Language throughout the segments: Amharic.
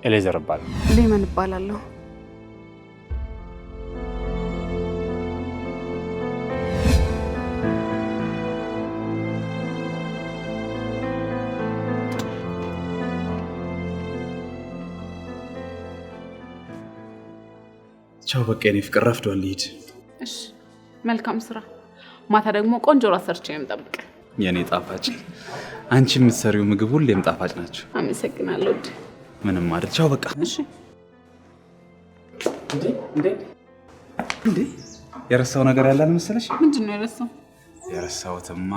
ኤሌዘር እባላለሁ። ሌመን እባላለሁ። ቻው በቃ የኔ ፍቅር ረፍዷል ልሂድ። እሺ መልካም ስራ። ማታ ደግሞ ቆንጆ ራት ሰርቼ የምጠብቅ። የኔ ጣፋጭ አንቺ የምትሰሪው ምግብ ሁሌም ጣፋጭ ናቸው። አመሰግናለሁ። ምንም አይደል። ቻው በቃ። እሺ እንዴ የረሳው ነገር ያለ መሰለሽ? ምንድነው የረሳው? የረሳውትማ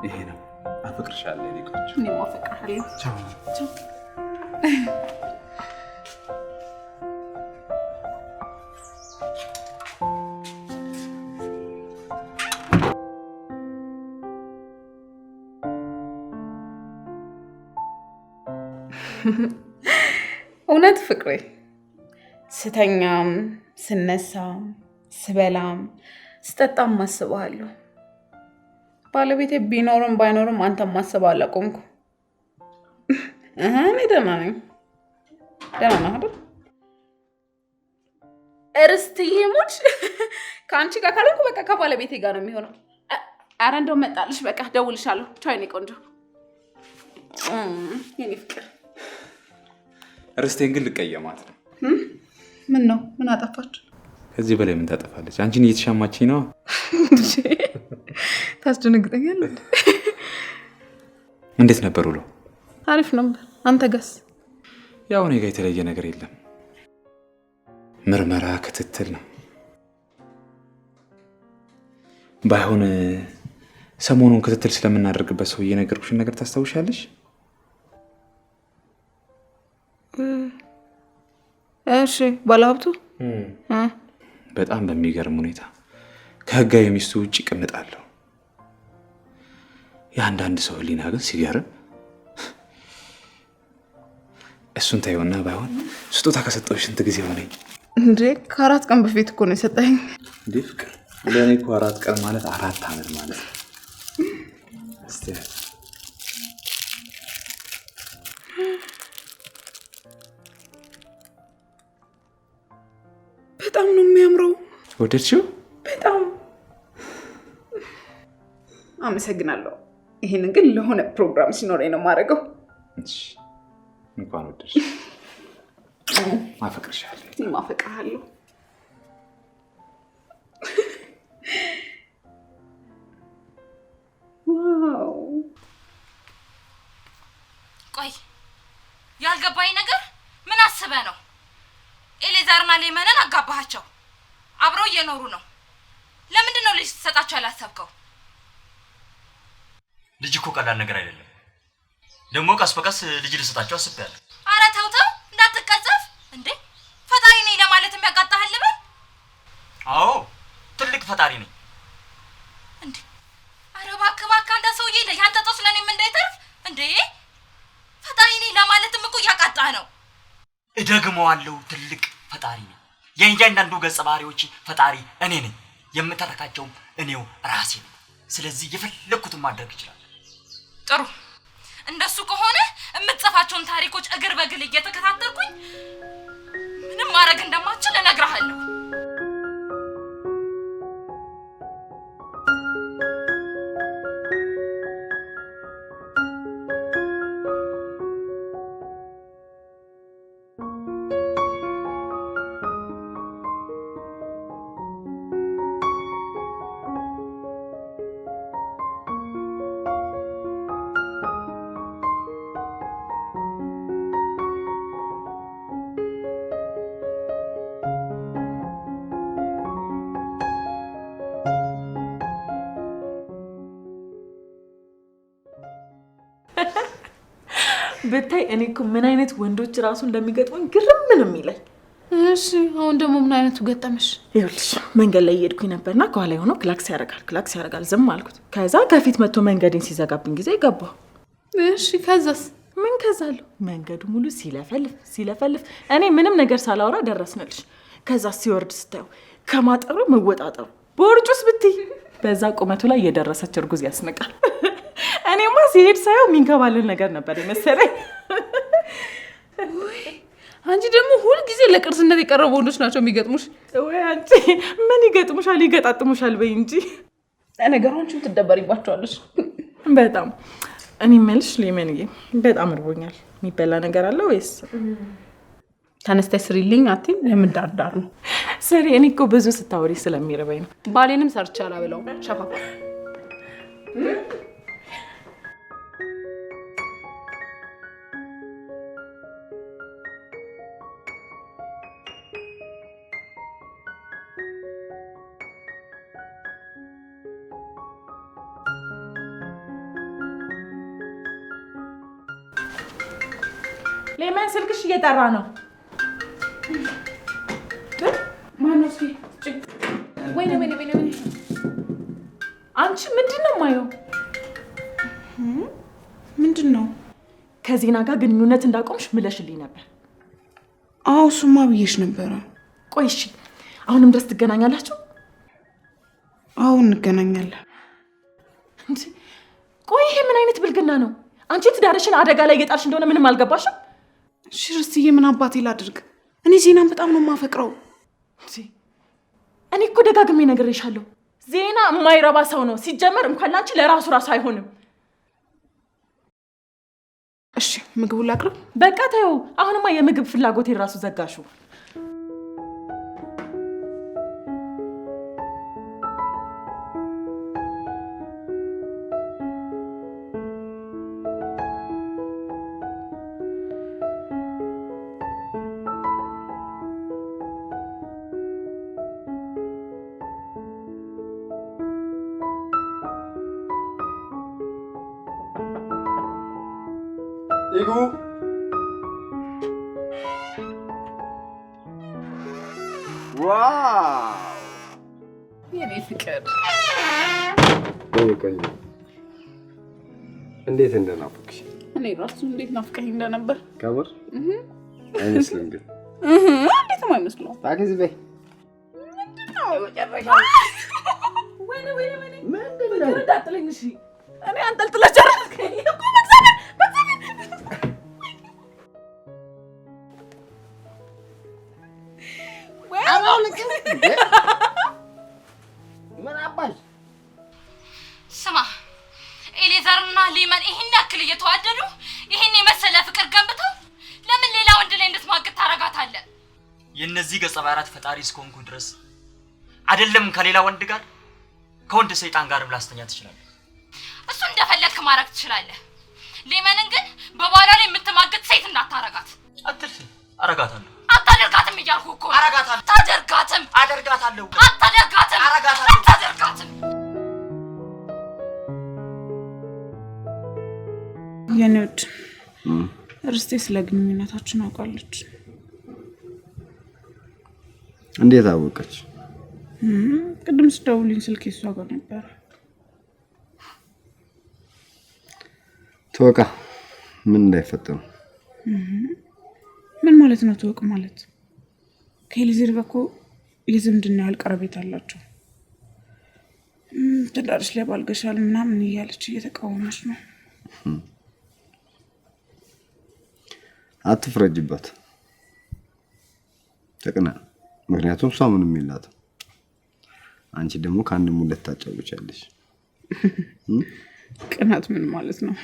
ይሄ ነው። አፈቅርሻለሁ የኔ ቆንጆ። እኔም አፈቅርሃለሁ። ቻው ቻው። እውነት ፍቅሬ ስተኛም ስነሳም ስበላም ስጠጣም ማስበዋለሁ። ባለቤቴ ቢኖርም ባይኖርም አንተም ማስበው አላቆምኩ። እኔ ደህና ነኝ። ደህና ነህ አይደል? እርስትዬ ሙች ከአንቺ ጋር ካልሆንኩ በቃ ከባለቤቴ ጋር ነው የሚሆነው። ኧረ እንደው መጣልሽ። በቃ ደውልሻለሁ። ቻው የኔ ቆንጆ። የኔ ፍቅር ርስቴን ግን ልቀየማት ነው። ምን ነው? ምን አጠፋች? ከዚህ በላይ ምን ታጠፋለች? አንቺን እየተሻማችኝ ነው። ታስደነግጠኛለህ። እንዴት ነበር ውሎ? አሪፍ ነበር። አንተ ጋስ? ያው እኔ ጋር የተለየ ነገር የለም። ምርመራ ክትትል ነው። ባይሆን ሰሞኑን ክትትል ስለምናደርግበት ሰው እየነገርኩሽን ነገር ታስታውሻለሽ? እሺ ባለሀብቱ በጣም በሚገርም ሁኔታ ከህጋዊ ሚስቱ ውጭ ቅምጣለሁ። የአንዳንድ ሰው ህሊና ግን ሲገርም። እሱን ታየውና ባይሆን ስጦታ ከሰጠሁሽ ስንት ጊዜ ሆነኝ? እንዴ ከ4 ቀን በፊት እኮ ነው የሰጠኸኝ። እንዴ ፍቅር ለእኔ እኮ 4 ቀን ማለት 4 ዓመት ማለት ነው። እስቲ በጣም ነው የሚያምረው። ወደድሽው? በጣም አመሰግናለሁ። ይሄንን ግን ለሆነ ፕሮግራም ሲኖረኝ ነው የማደርገው። እሺ እንኳን ወደድሽ። አፈቅርሻለሁ። እኔም አፈቅርሃለሁ። ዋው ቆይ ያልገባኝ ነገር ምን አስበህ ነው? ኤሌዛርና ሌመንን አጋባሃቸው? አብረው እየኖሩ ነው። ለምንድን ነው ልጅ ትሰጣቸው ያላሰብከው? ልጅ እኮ ቀላል ነገር አይደለም። ደግሞ ቀስ በቀስ ልጅ ልሰጣቸው አስቤያለሁ። ኧረ ተው ተው እንዳትቀጸፍ እንዴ! ፈጣሪ ነኝ ለማለት የሚያቃጣህ ልበል? አዎ ትልቅ ፈጣሪ ነኝ እንዴ! ኧረ እባክህ እባክህ አንተ ሰውዬ ያንተ ጦስ ለኔም እንዳይተርፍ እንዴ! ፈጣሪ ነኝ ለማለትም እኮ እያቃጣህ ነው። እደግመዋለሁ፣ ትልቅ ፈጣሪ ነኝ። የእያንዳንዱ ገጸ ባህሪዎች ፈጣሪ እኔ ነኝ። የምተረካቸውም እኔው ራሴ ነኝ። ስለዚህ የፈለኩትን ማድረግ ይችላል። ጥሩ እንደሱ ከሆነ የምትጽፋቸውን ታሪኮች እግር በግል እየተከታተልኩኝ ምንም ማድረግ እንደማትችል እነግርሃለሁ። ብታይ እኔ እኮ ምን አይነት ወንዶች ራሱ እንደሚገጥሙኝ ግርም ምን የሚለኝ። እሺ አሁን ደግሞ ምን አይነቱ ገጠመሽ? ይኸውልሽ መንገድ ላይ እየሄድኩኝ ነበርና ከኋላ ሆኖ ክላክስ ያደርጋል። ዝም አልኩት። ከዛ ከፊት መጥቶ መንገዴን ሲዘጋብኝ ጊዜ ገባሁ። እሺ ከዛስ? ምን ከዛለሁ? መንገዱ ሙሉ ሲለፈልፍ እኔ ምንም ነገር ሳላወራ ደረስንልሽ። ከዛ ሲወርድ ስታየው ከማጠሩ መወጣጠሩ ቦርጩስ ብትይ በዛ ቁመቱ ላይ የደረሰች እርጉዝ ያስነቃል። እኔማ ሲሄድ ሳየው ሚንከባለል ነገር ነበር የመሰለኝ። አንቺ ደግሞ ሁል ጊዜ ለቅርስነት የቀረቡ ወንዶች ናቸው የሚገጥሙሽ። ወይ አንቺ ምን ይገጥሙሻል? ይገጣጥሙሻል በይ እንጂ። ለነገሩ አንቺም ትደበሪባቸዋለሽ በጣም። እኔ የምልሽ ሌመንዬ በጣም እርቦኛል። የሚበላ ነገር አለ ወይስ? ተነስተሽ ስሪልኝ። አትይም? ለምን ዳርዳር ነው ስሪ። እኔ እኮ ብዙ ስታወሪ ስለሚርበኝ ነው። ባሌንም ሰርቻ አላብለው ሸፋፋ። ሌመን ስልክሽ እየጠራ ነው። ማነው? እስኪ ወይኔ አንቺ ምንድን ነው የማየው? ምንድን ነው? ከዜና ጋር ግንኙነት እንዳቆምሽ ምለሽልኝ ነበር። አዎ እሱማ ብዬሽ ነበረ። ቆይ እሺ አሁንም ድረስ ትገናኛላችሁ? አዎ እንገናኛለን። ቆይ ይሄ ምን አይነት ብልግና ነው? አንቺ ትዳርሽን አደጋ ላይ እየጣልሽ እንደሆነ ምንም አልገባሽም? ሽርስትዬ ምን አባቴ ላድርግ? እኔ ዜናን በጣም ነው የማፈቅረው። እኔ እኮ ደጋግሜ ነግሬሻለሁ። ዜና የማይረባ ሰው ነው። ሲጀመር እንኳን ላንቺ ለራሱ አይሆንም። እሺ ምግቡ ላቅርብ? በቃ ተይው። አሁንማ የምግብ ፍላጎቴን ራሱ ዘጋሹ። 이구 와우 የኔ ፍቅር ቆይ እንዴት እንደናፈቅሽ እኔ ራሱ እንዴት ናፍቀኝ እንደነበር ከበር አይመስልም ግን እንዴት ነው አይመስለው? ታከዚ በይ ምንድነው ወጨረሻ? ወይኔ ምንድነው እንዳጥለኝ። እሺ እኔ አንጠልጥለሽ ጨረስከኝ እኮ በእግዚአብሔር ምን አባሽ ስማ ኤሌዛርና ሊመን ይሄን ያክል እየተዋደዱ ይሄን የመሰለ ፍቅር ገንብተው ለምን ሌላ ወንድ ላይ እንድትማግጥ ታረጋታለህ? የነዚህ ገጸ ባህሪያት ፈጣሪ እስከሆንኩ ድረስ አይደለም ከሌላ ወንድ ጋር ከወንድ ሰይጣን ጋርም ላስተኛ ትችላለህ። እሱ እንደፈለግክ ማድረግ ትችላለህ። ሊመንን ግን በባሏ ላይ የምትማግጥ ሴት እንዳታረጋት። አትልፊ። አረጋታለሁ። አታደርጋትም እያልኩ እኮ አረጋታለሁ። አታደርጋትም። አደርጋታለሁ። አታደርጋትም። አረጋታለሁ። አታደርጋትም። የኔ ውድ ርስቴ ስለ ግንኙነታችን አውቃለች። እንዴት አወቀች? ቅድም ስደውልኝ ስልክ እሷ ጋር ነበር። ተወቃ ምን እንዳይፈጠሩ። ምን ማለት ነው ተወቅ ማለት? ከኤሊዜር ጋር እኮ የዝምድና ያህል ቀረቤት አላቸው። ትዳርሽ ላይ ባልገሻል ምናምን እያለች እየተቃወመች ነው። አትፍረጅባት። ተቅና። ምክንያቱም እሷ ምንም የላትም። አንቺ ደግሞ ከአንድም ሁለት ታጫውቻለሽ። ቅናት ምን ማለት ነው?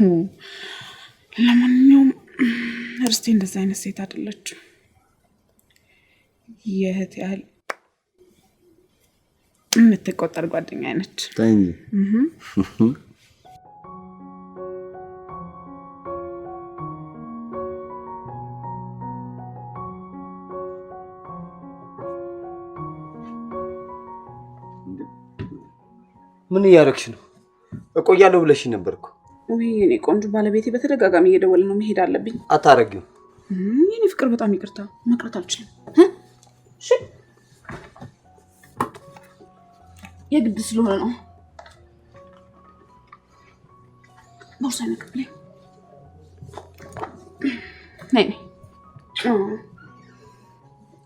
ለማንኛውም ርስቴ እንደዛ አይነት ሴት አይደለችም። የእህት ያህል የምትቆጠር ጓደኛ ነች። ታይ እንጂ ምን እያደረግሽ ነው? እቆያለሁ ብለሽ ነበርኩ። ወይ እኔ ቆንጆ ባለቤቴ በተደጋጋሚ እየደወለ ነው፣ መሄድ አለብኝ። አታረጊው። የኔ ፍቅር በጣም ይቅርታ፣ መቅረት አልችልም። እሺ የግድ ስለሆነ ነው። ቦርሳ ነቅብለኝ። ነይ ነይ።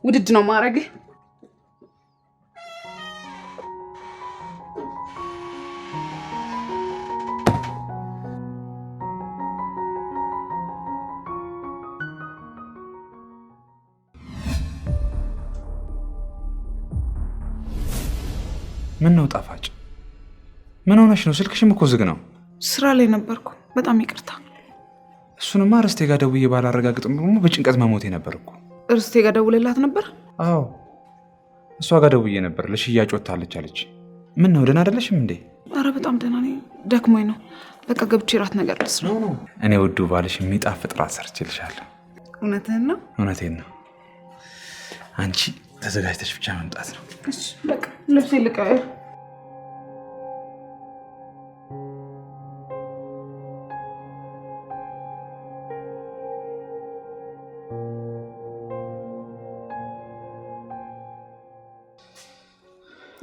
ውድድ ነው ማድረግ። ምን ነው ጣፋጭ? ምን ሆነሽ ነው? ስልክሽም እኮ ዝግ ነው። ስራ ላይ ነበርኩ። በጣም ይቅርታ። እሱንማ ርስቴ ጋር ደውዬ ባላረጋግጥም ደግሞ በጭንቀት መሞቴ ነበር እኮ። ርስቴ ጋር ደውለላት ነበር? አዎ እሷ ጋር ደውዬ ነበር። ለሽያጭ ወጥታለች አለች። ምን ነው ደህና አይደለሽም እንዴ? አረ በጣም ደህና ነኝ። ደክሞኝ ነው። በቃ ገብቼ ራት ነገር ልስራ። እኔ ውዱ ባልሽ የሚጣፍጥ ራት ሰርችልሻለሁ። እውነትህን ነው? እውነቴን ነው። አንቺ ተዘጋጅተሽ ብቻ መምጣት ነው። እሺ በቃ ልብሴ ልቀይር።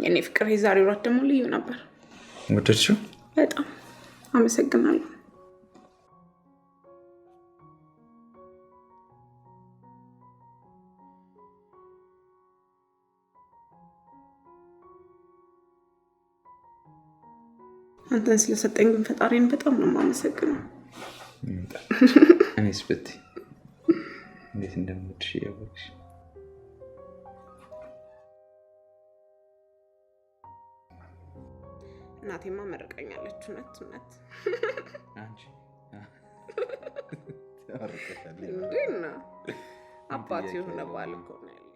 የኔ ፍቅር የዛሬው ራት ደግሞ ልዩ ነበር። ወደድሽው? በጣም አመሰግናለሁ። አንተን ስለሰጠኝ ግን ፈጣሪን በጣም ነው የማመሰግነው። እኔስ ብትይ እንዴት እንደምወድሽ ያወቅሽ። እናቴማ መረቀኛለች። እውነት አንቺ እንዴና አባት የሆነ ባል እኮ ነው ያለኝ።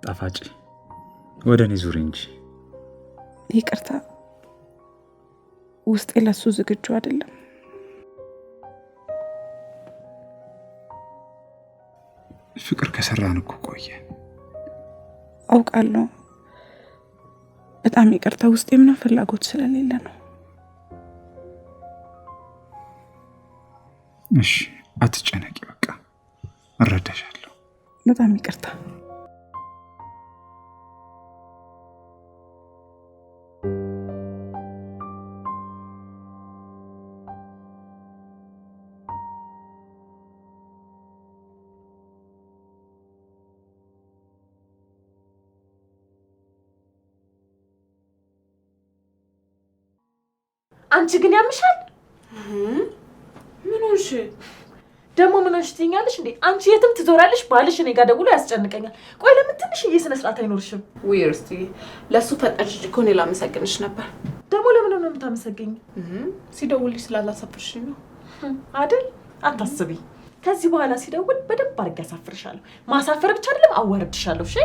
ጣፋጭ ወደ እኔ ዙሪ እንጂ። ይቅርታ፣ ውስጤ ለሱ ዝግጁ አይደለም። ፍቅር ከሰራን እኮ ቆየ። አውቃለሁ። በጣም ይቅርታ፣ ውስጤ ምንም ፍላጎት ስለሌለ ነው። እሺ አትጨነቂ፣ በቃ እረዳሻለሁ። በጣም ይቅርታ። አንቺ ግን ያምሻል። ምን ሆንሽ ደግሞ? ምን ሆንሽ ትይኛለሽ እንዴ? አንቺ የትም ትዞራለሽ፣ ባልሽ እኔ ጋር ደውሎ ያስጨንቀኛል። ቆይ ለምን ትንሽዬ ስነ ስርዓት አይኖርሽም? ውይ እርስቲ፣ ለሱ ፈጠንሽ እኮ እኔ ላመሰግንሽ ነበር። ደግሞ ለምን ነው የምታመሰግኝ? ሲደውልሽ ስላላሳፍርሽኝ ነው አይደል? አታስቢ። ከዚህ በኋላ ሲደውል በደንብ አድርጌ አሳፍርሻለሁ። ማሳፈር ብቻ አይደለም አዋርድሻለሁ። እሺ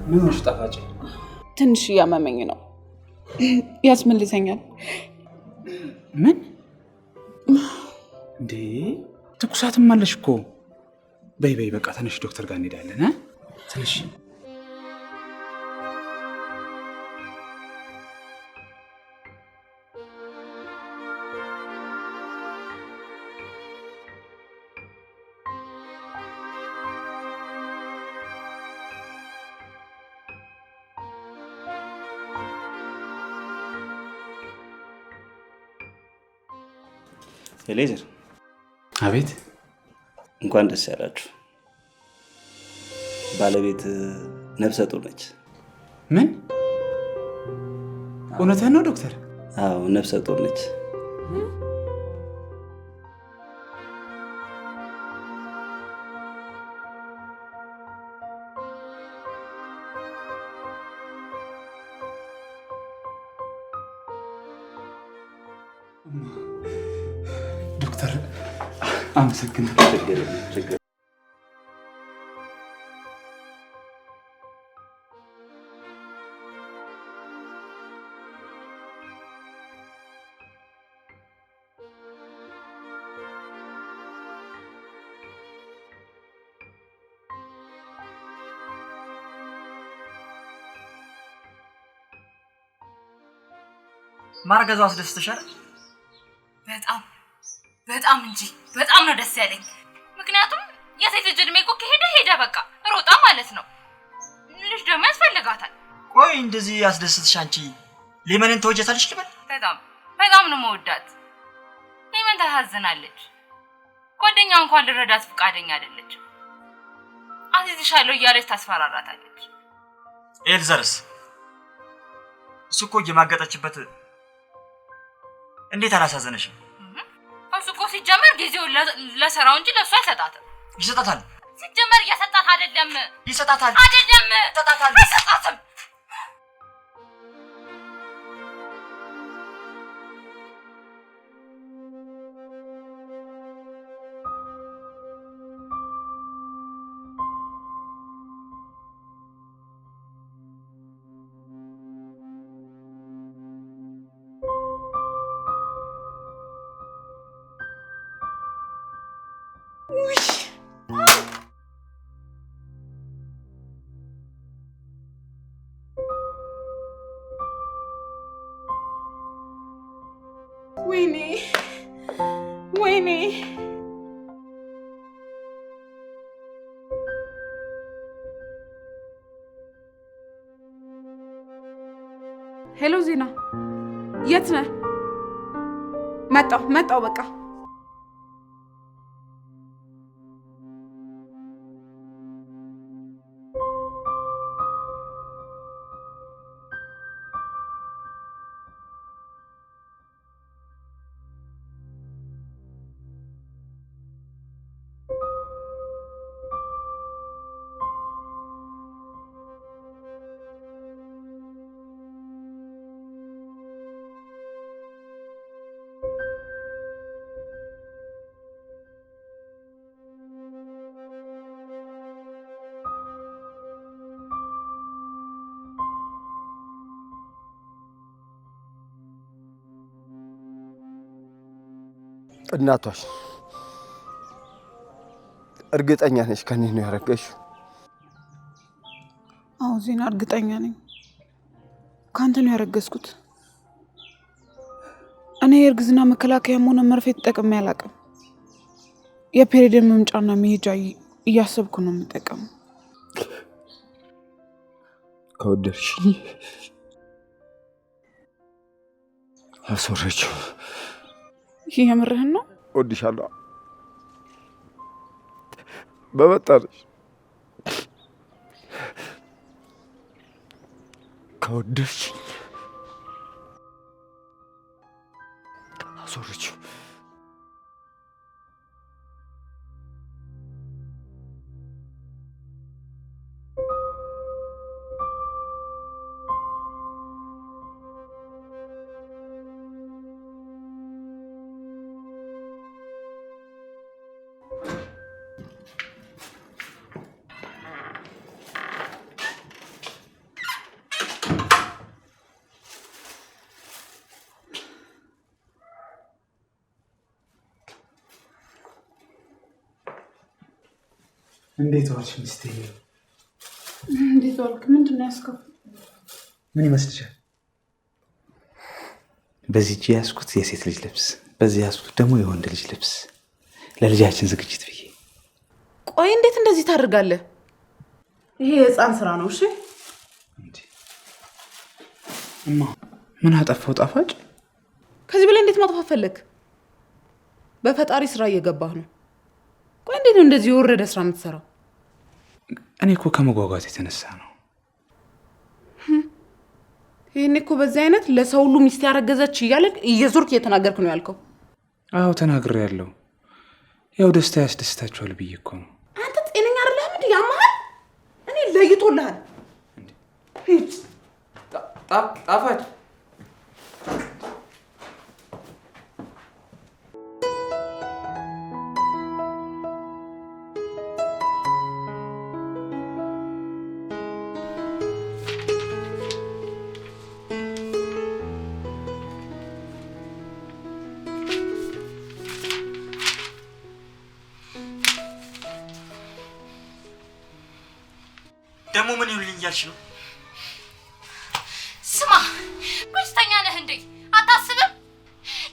ምን ሆነሽ ጣፋጭ? ትንሽ እያመመኝ ነው። ያስመልሰኛል። ምን እንዴ? ትኩሳትም አለሽ እኮ። በይ በቃ ተነሽ፣ ዶክተር ጋር እንሄዳለን። ትንሽ ኤሌዘር። አቤት። እንኳን ደስ ያላችሁ። ባለቤት ነፍሰ ጡር ነች። ምን? እውነትህን ነው ዶክተር? አዎ ነፍሰ ጡር ነች። ዶክተር አመሰግናለሁ። ማርገዟ አስደስተሻል? በጣም እንጂ በጣም ነው ደስ ያለኝ። ምክንያቱም የሴት ልጅ እድሜ እኮ ከሄደ በቃ ሮጣ ማለት ነው። ልጅ ደግሞ ያስፈልጋታል። ቆይ እንደዚህ ያስደስትሽ አንቺ ሌመንን ተወጀታለሽ ልበል? በጣም ነው መወዳት። ሌመን ታሳዝናለች። ጓደኛዋ እንኳን ልረዳት ፈቃደኛ አይደለች። አዝይዝሻለሁ እያለች ታስፈራራታለች። ኤልዘርስ እሱ እኮ እየማገጠችበት እንዴት አላሳዘነሽም? እሱ እኮ ሲጀመር ጊዜውን ለስራው እንጂ ለእሱ አይሰጣትም። ይሰጣታል። ሲጀመር እያሰጣት አይደለም። ይሰጣታል። አይደለም ይሰጣታል። አይሰጣትም። ወይኔ ሄሎ ዜና፣ የት ነህ? መጣሁ በቃ። እናቷሽ እርግጠኛ ነሽ ከኔ ነው ያረገሽው? አዎ ዜና፣ እርግጠኛ ነኝ ካንተ ነው ያረገዝኩት። እኔ የእርግዝና መከላከያም ሆነ መርፌ ተጠቅሜ አላውቅም። የፔሪድ መምጫና መሄጃ እያሰብኩ ነው የምጠቀመው። ከወደድሽ አስወረችው። ይሄ የምርህን ነው? ወድሻለሁ በመጣልሽ። ከወደድሽ አስወረችው። እንዴት ዋልሽ ሚስቴ? እንዴት ዋልክ? ምንድን ነው ያስከው? ምን ይመስልሻል? በዚህ እጅ ያስኩት የሴት ልጅ ልብስ፣ በዚህ ያስኩት ደግሞ የወንድ ልጅ ልብስ ለልጃችን ዝግጅት ብዬ። ቆይ እንዴት እንደዚህ ታደርጋለህ? ይሄ የህፃን ስራ ነው። እሺ እማ ምን አጠፋው? ጣፋጭ ከዚህ በላይ እንዴት ማጥፋት ፈለግ? በፈጣሪ ስራ እየገባህ ነው። ቆይ እንዴት ነው እንደዚህ የወረደ ስራ የምትሰራው? እኔ እኮ ከመጓጓት የተነሳ ነው። ይሄኔ እኮ በዚህ አይነት ለሰው ሁሉ ሚስት ያረገዘች እያለ እየዞርክ እየተናገርክ ነው ያልከው። አዎ ተናግሬያለሁ። ያው ደስታ ያስደስታችኋል ብዬ እኮ ነው። አንተ ጤነኛ አይደለህም እንዴ? ያማሃል? እኔ ለይቶልሃል። ጣፋጭ እያልሽ ነው? ስማ በሽተኛ ነህ እንዴ? አታስብም?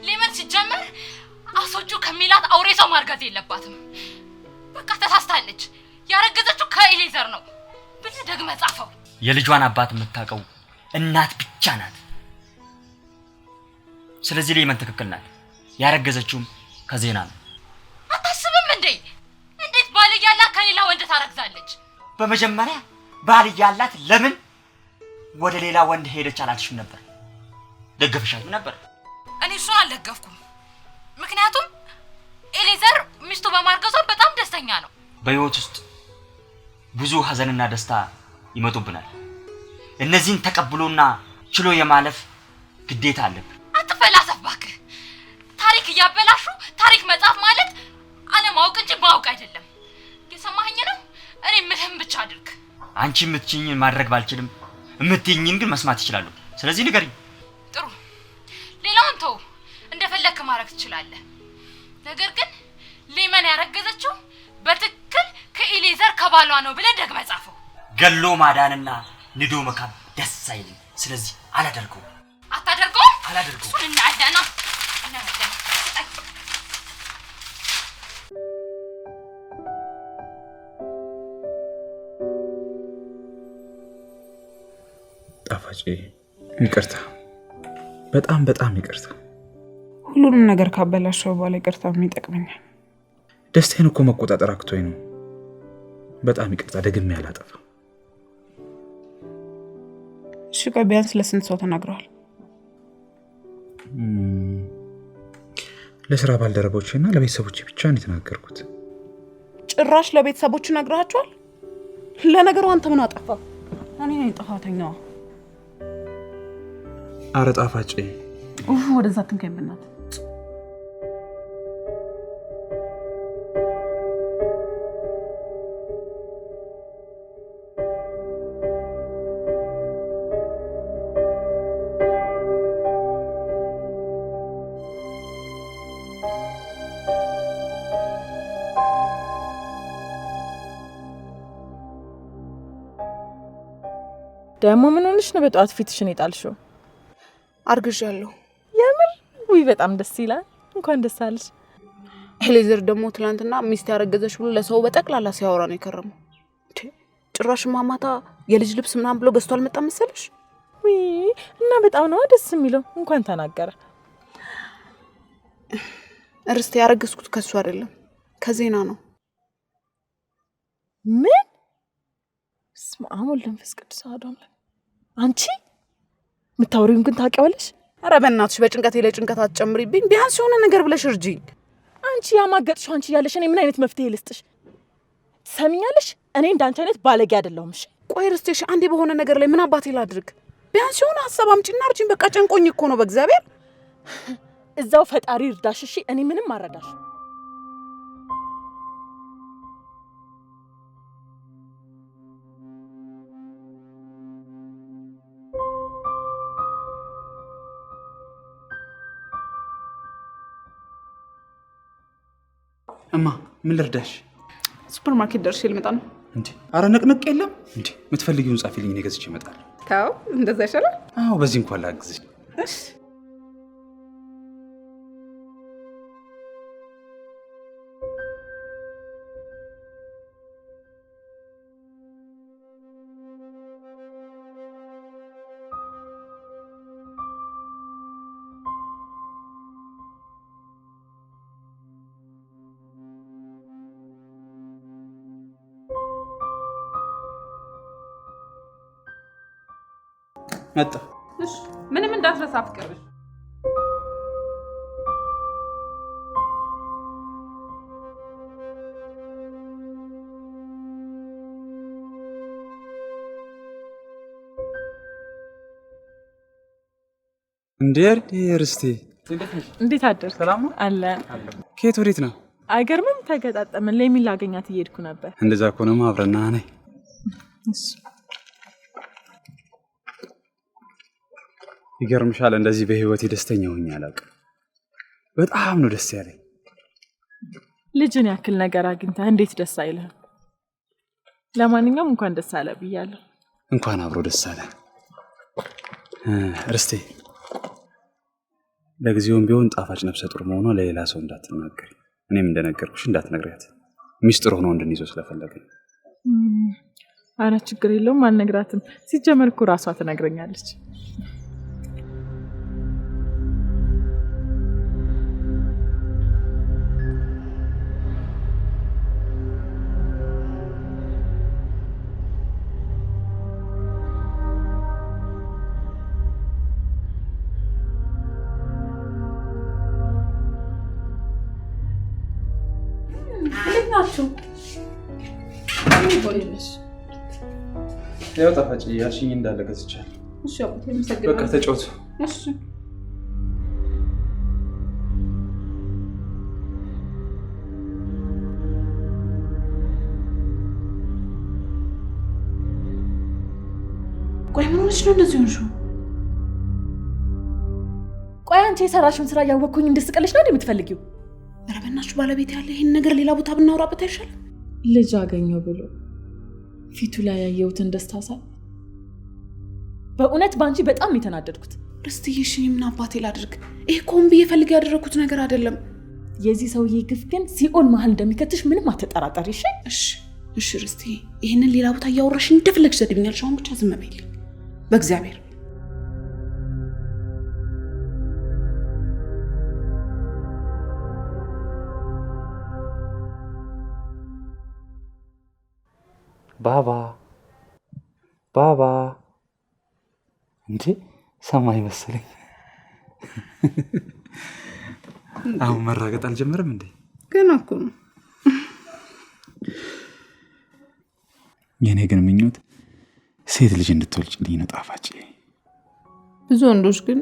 ሌመን ሲጀመር አሶቹ ከሚላት አውሬ ሰው ማርገዝ የለባትም። በቃ ተሳስታለች። ያረገዘችው ከኤሌዘር ነው ብለህ ደግመህ ጻፈው። የልጇን አባት የምታውቀው እናት ብቻ ናት። ስለዚህ ሌመን ትክክል ናት። ያረገዘችውም ከዜና ነው። አታስብም እንዴ? እንዴት ባል እያላት ከሌላ ወንድ ታረግዛለች? በመጀመሪያ ባል እያላት ለምን ወደ ሌላ ወንድ ሄደች አላልሽም ነበር? ደግፈሻት ነበር። እኔ እሱን አልደገፍኩም። ምክንያቱም ኤሌዘር ሚስቱ በማርገዟ በጣም ደስተኛ ነው። በህይወት ውስጥ ብዙ ሀዘንና ደስታ ይመጡብናል። እነዚህን ተቀብሎና ችሎ የማለፍ ግዴታ አለብን። አትፈላሰፍ እባክህ። ታሪክ እያበላሹ ታሪክ መጻፍ ማለት አለማወቅ እንጂ ማወቅ አይደለም። የሰማኸኝ ነው? እኔ ምንም ብቻ አድርግ። አንቺ የምትችይኝን ማድረግ ባልችልም የምትይኝን ግን መስማት ይችላል። ስለዚህ ንገሪኝ። ጥሩ፣ ሌላውን ተው፣ እንደፈለክ ማድረግ ትችላለህ። ነገር ግን ሌመን ያረገዘችው በትክክል ከኤሌዘር ከባሏ ነው ብለህ ደግመህ ጻፈው። ገሎ ማዳንና ንዶ መካብ ደስ አይልም። ስለዚህ አላደርገውም። አታደርገውም? አላደርገውም። እሱን እናያለን። ጣፋጭ ይቅርታ፣ በጣም በጣም ይቅርታ። ሁሉንም ነገር ካበላሸው በኋላ ይቅርታ ምን ይጠቅመኛል? ደስታዬን እኮ መቆጣጠር አቅቶኝ ነው። በጣም ይቅርታ፣ ደግሜ አላጠፋም። እሺ ቆይ ቢያንስ ለስንት ሰው ተናግረዋል? ለስራ ባልደረቦቼና ለቤተሰቦቼ ብቻ ነው የተናገርኩት። ጭራሽ ለቤተሰቦች ነግራቸዋል? ለነገሩ አንተ ምን አጠፋ? እኔ ነኝ ጥፋተኛዋ። አረ ጣፋጭ ወደዛ ትንከኝ በእናትህ። ደግሞ ምን ሆነሽ ነው በጧት ፊትሽን የጣልሽው? አርግዣለሁ። የምር? ውይ በጣም ደስ ይላል። እንኳን ደስ አለሽ። ኤሌዘር ደግሞ ትላንትና ሚስት ያረገዘች ብሎ ለሰው በጠቅላላ ሲያወራ ነው የከረመው። ጭራሽ ማማታ የልጅ ልብስ ምናምን ብሎ ገዝቶ አልመጣም መሰለሽ? ውይ እና በጣም ነው ደስ የሚለው። እንኳን ተናገረ። እርስቴ ያረገዝኩት ከሱ አይደለም ከዜና ነው። ምን? ስማ አሁን ለንፈስ ቅዱስ አዶም አንቺ ምታወሪውን ግን ታውቂዋለሽ? ኧረ በእናትሽ በጭንቀቴ ላይ ጭንቀት አትጨምሪብኝ። ቢያንስ የሆነ ነገር ብለሽ እርጂኝ። አንቺ ያማገጥሽው አንቺ ያለሽ እኔ ምን አይነት መፍትሄ ልስጥሽ? ትሰሚኛለሽ? እኔ እንዳንቺ አይነት ባለጌ አይደለሁም። እሺ ቆይ እርስቴሽ አንዴ በሆነ ነገር ላይ ምን አባቴ ላድርግ? ቢያንስ የሆነ ሀሳብ አምጪና እርጂኝ። በቃ ጨንቆኝ እኮ ነው በእግዚአብሔር። እዛው ፈጣሪ እርዳሽ። እሺ እኔ ምንም አረዳሽ። እማ ምን ልርዳሽ? ሱፐር ማርኬት ደርሼ ልመጣ ነው። እንዴ አረ ነቅነቅ የለም እንዴ? የምትፈልጊውን ጻፊልኝ፣ እኔ ገዝቼ እመጣለሁ። ታው እንደዛ ይሻላል። አዎ በዚህ እንኳን ላግዝሽ። እሺ መጣ። እሺ ምንም እንዳትረሳ አፍቅርሽ። እርስቴ እንዴት አደርክ? ሰላም ነው አለ። ከየት ወዴት ነው? አይገርምም? ተገጣጠመን። ለሚል ላገኛት እየሄድኩ ነበር። እንደዛ ከሆነማ አብረና ነይ። ይገርምሻል፣ እንደዚህ በህይወቴ ደስተኛ ሆኜ አላውቅም። በጣም ነው ደስ ያለኝ። ልጅን ያክል ነገር አግኝተህ እንዴት ደስ አይልህም? ለማንኛውም እንኳን ደስ አለ ብያለሁ። እንኳን አብሮ ደስ አለ። ርስቴ ለጊዜውም ቢሆን ጣፋጭ ነፍሰ ጡር መሆኗ ለሌላ ሰው እንዳትናገሪ፣ እኔም እንደነገርኩሽ እንዳትነግሪያት። ሚስጥር ሆኖ እንድንይዘው ስለፈለገኝ። አረ ችግር የለውም አልነግራትም። ሲጀመር እኮ ራሷ ትነግረኛለች። ያው ጣፋጭ ያልሽኝ እንዳለ ገዝቻለሁ። እሺ አባቴ መሰግናለሁ። በቃ ተጫወቱ። እሺ ቆይ ምን ሆነሽ ነው እንደዚህ ሆንሽው? ቆይ አንቺ የሰራሽውን ስራ እያወቅኩኝ እንድስቅልሽ ነው የምትፈልጊው? ኧረ በእናትሽ ባለቤት ያለ ይሄን ነገር ሌላ ቦታ ብናወራበት አይሻልም? ልጅ አገኘው ብሎ ፊቱ ላይ ያየሁትን ደስታ ሳይ በእውነት ባንቺ በጣም የተናደድኩት። ርስትዬ እሺ ምን አባቴ ላድርግ? ይሄ ኮም ብዬ ፈልጌ ያደረኩት ነገር አይደለም። የዚህ ሰውዬ ግፍ ግን ሲኦል መሀል እንደሚከትሽ ምንም አትጠራጠሪ። እሺ ርስትዬ ይሄንን ሌላ ቦታ እያወራሽ እንደፈለግሽ ዘድብኛል። ሻውን ብቻ ዝም በይልኝ በእግዚአብሔር። ባባ እንዴ ሰማይ መሰለኝ። አሁን መራገጥ አልጀመረም እንዴ? ገና እኮ ነው። የኔ ግን ምኞት ሴት ልጅ እንድትወልጭልኝ ነው ጣፋጭ። ብዙ ወንዶች ግን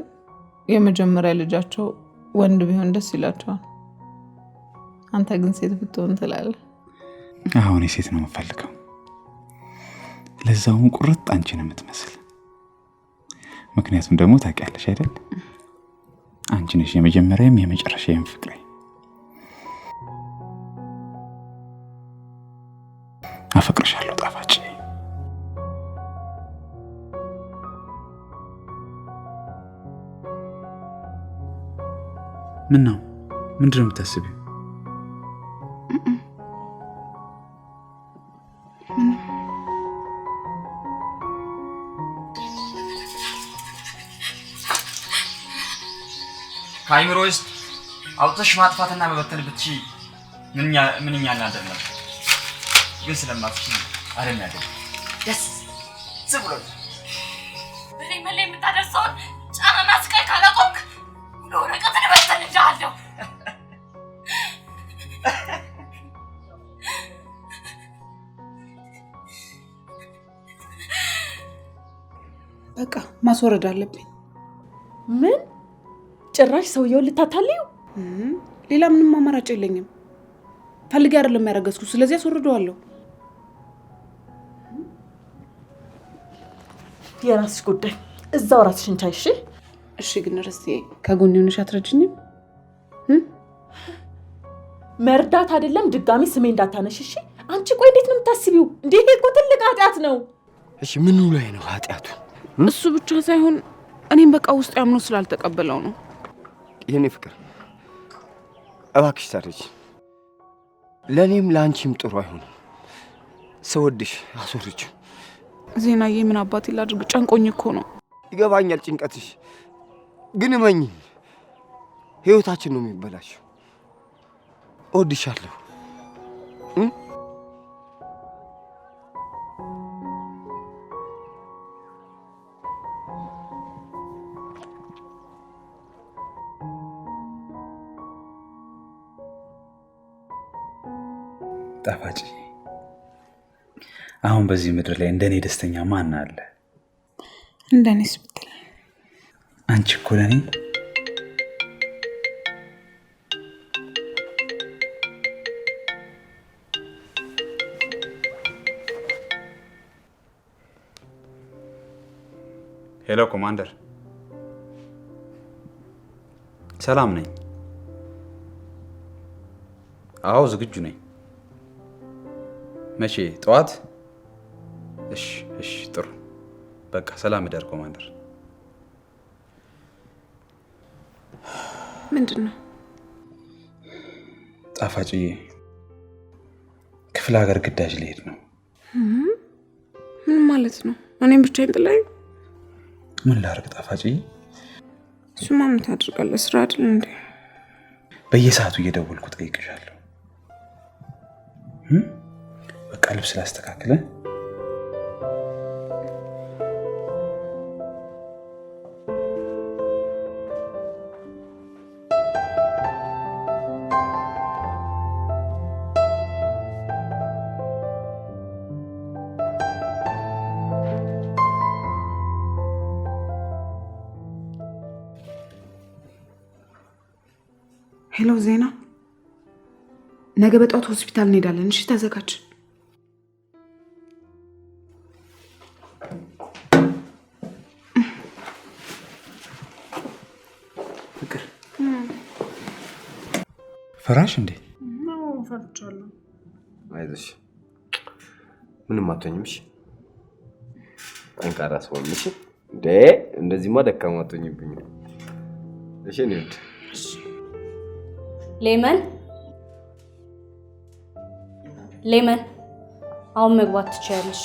የመጀመሪያ ልጃቸው ወንድ ቢሆን ደስ ይላቸዋል። አንተ ግን ሴት ብትሆን ትላለህ። አሁን ሴት ነው የምፈልገው። ለዛውም ቁርጥ አንቺን የምትመስል። ምክንያቱም ደግሞ ታውቂያለሽ አይደል? አንቺ ነሽ የመጀመሪያም የመጨረሻም ፍቅሬ። አፈቅርሻለሁ ጣፋጭ። ምን ነው? ምንድነው የምታስቢው? ከአይምሮ ውስጥ አውጥተሽ ማጥፋትና መበተን ብትቺ ምንኛ እናደር ነበር። ግን ስለማትቺ አይደል ያደረግ ደስ ብሎ በኔ መለ የምታደርሰውን ጫናና ስቃይ ካላቆምክ ለወረቀት እንበተንልሃለሁ። በቃ ማስወረድ አለብኝ። ምን ጭራሽ ሰውየውን ልታታልዩ? ሌላ ምንም አማራጭ የለኝም። ፈልጌ አይደለም ያረገዝኩት፣ ስለዚህ አስወርደዋለሁ። የራስሽ ጉዳይ፣ እዛው ራስሽን ቻይ። እሺ ግን ርስቴ ከጎን ሆነሽ አትረጅኝም? መርዳት አይደለም ድጋሚ ስሜ እንዳታነሽ እሺ? አንቺ ቆይ እንዴት ነው የምታስቢው? እንዴ እኮ ትልቅ ኃጢአት ነው። እሺ ምኑ ላይ ነው ኃጢአቱ? እሱ ብቻ ሳይሆን እኔም በቃ ውስጥ ያምኖ ስላልተቀበለው ነው። የኔ ፍቅር እባክሽ ታረጂ። ለኔም ለአንቺም ጥሩ አይሆንም። ሰውድሽ አስወርጅ። ዜናዬ ምን አባቴ ላድርግ? ጨንቆኝ እኮ ነው። ይገባኛል ጭንቀትሽ፣ ግን እመኚኝ ህይወታችን ነው የሚበላሽው። እወድሻለሁ። ጣፋጭ አሁን በዚህ ምድር ላይ እንደኔ ደስተኛ ማን አለ? እንደኔስ ብትል አንቺ እኮ ለኔ ሄሎ ኮማንደር፣ ሰላም ነኝ። አዎ ዝግጁ ነኝ። መቼ? ጠዋት? እሺ ጥሩ። በቃ ሰላም እደር ኮማንደር። ምንድነው? ጣፋጭዬ ክፍለ ሀገር ግዳጅ ልሄድ ነው። ምን ማለት ነው? እኔም ብቻዬን ጥለኝ? ምን ላድርግ ጣፋጭዬ? እሱማ ምን ታደርጋለህ? ስራ አይደል እንዴ? በየሰዓቱ እየደወልኩ ጠይቅሻለሁ። በቃ ልብስ ላስተካክለ። ሄሎ ዜና፣ ነገ በጧት ሆስፒታል እንሄዳለን። እሺ ተዘጋጅ። ፍቅር ፈራሽ እንዴ? ነው ፈርቻለሁ። አይዞሽ ምንም አትሆኝም። እሺ ጠንካራ ሰው ነሽ እንዴ? እንደዚህማ ደካማ አትሆኝብኝ። እሺ ነው ሌመን አሁን መግባት ትችያለሽ።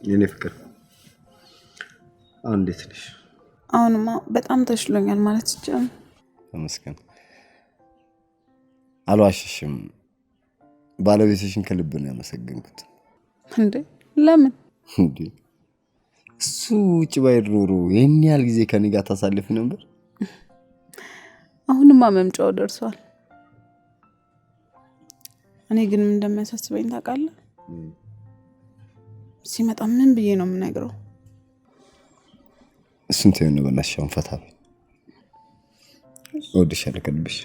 የኔ ፍቅር እንዴት ነሽ? አሁንማ በጣም ተሽሎኛል ማለት ይቻላል። ተመስገን። አልዋሽሽም፣ ባለቤትሽን ከልብ ነው ያመሰግንኩት። እንዴ ለምን? እንዴ እሱ ውጭ ባይር ኖሮ ይሄን ያህል ጊዜ ከኔ ጋር ታሳልፍ ነበር። አሁንማ መምጫው ደርሷል። እኔ ግን ምን እንደሚያሳስበኝ ታውቃለህ? ሲመጣ ምን ብዬ ነው የምነግረው? እሱን ተይው ነው በላሻውን ፈታ በይ። እወድሻለሁ ከልብሽ።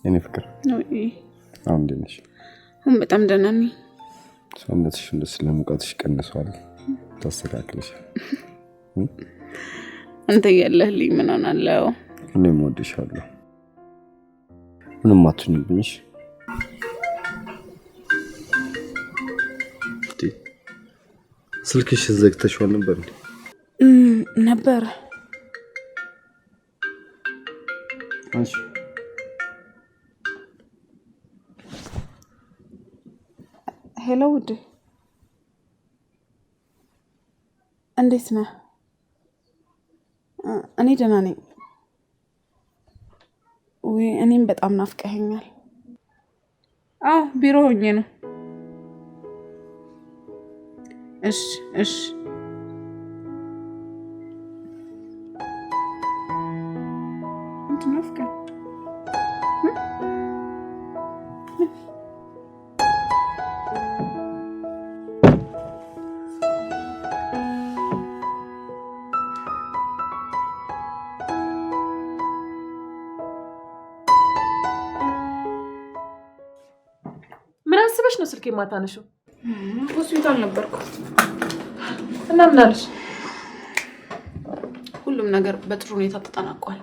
የኔ ፍቅር አሁን እንዴት ነሽ? አሁን በጣም ደህና ነኝ። ሰውነትሽ ስለሙቀትሽ ቀንሷል። ታስተካክለሽ። አንተ ያለህልኝ ምን ሆናለሁ? እኔም እወድሻለሁ። ምንም አትሁንብኝ። ስልክሽ ዘግተሽዋል ነበር እንዴ? ነበር። አንቺ ሄሎ ውዴ፣ እንዴት ነህ? እኔ ደህና ነኝ። ወይ እኔም በጣም ናፍቀኸኛል። አዎ ቢሮ ሆኜ ነው። እሺ እሺ። ናፍቀኝ። ምን አስበሽ ነው ስልክ የማታነሺው? ሆስፒታል ነበርኩ እና ምን አለሽ? ሁሉም ነገር በጥሩ ሁኔታ ተጠናቋል።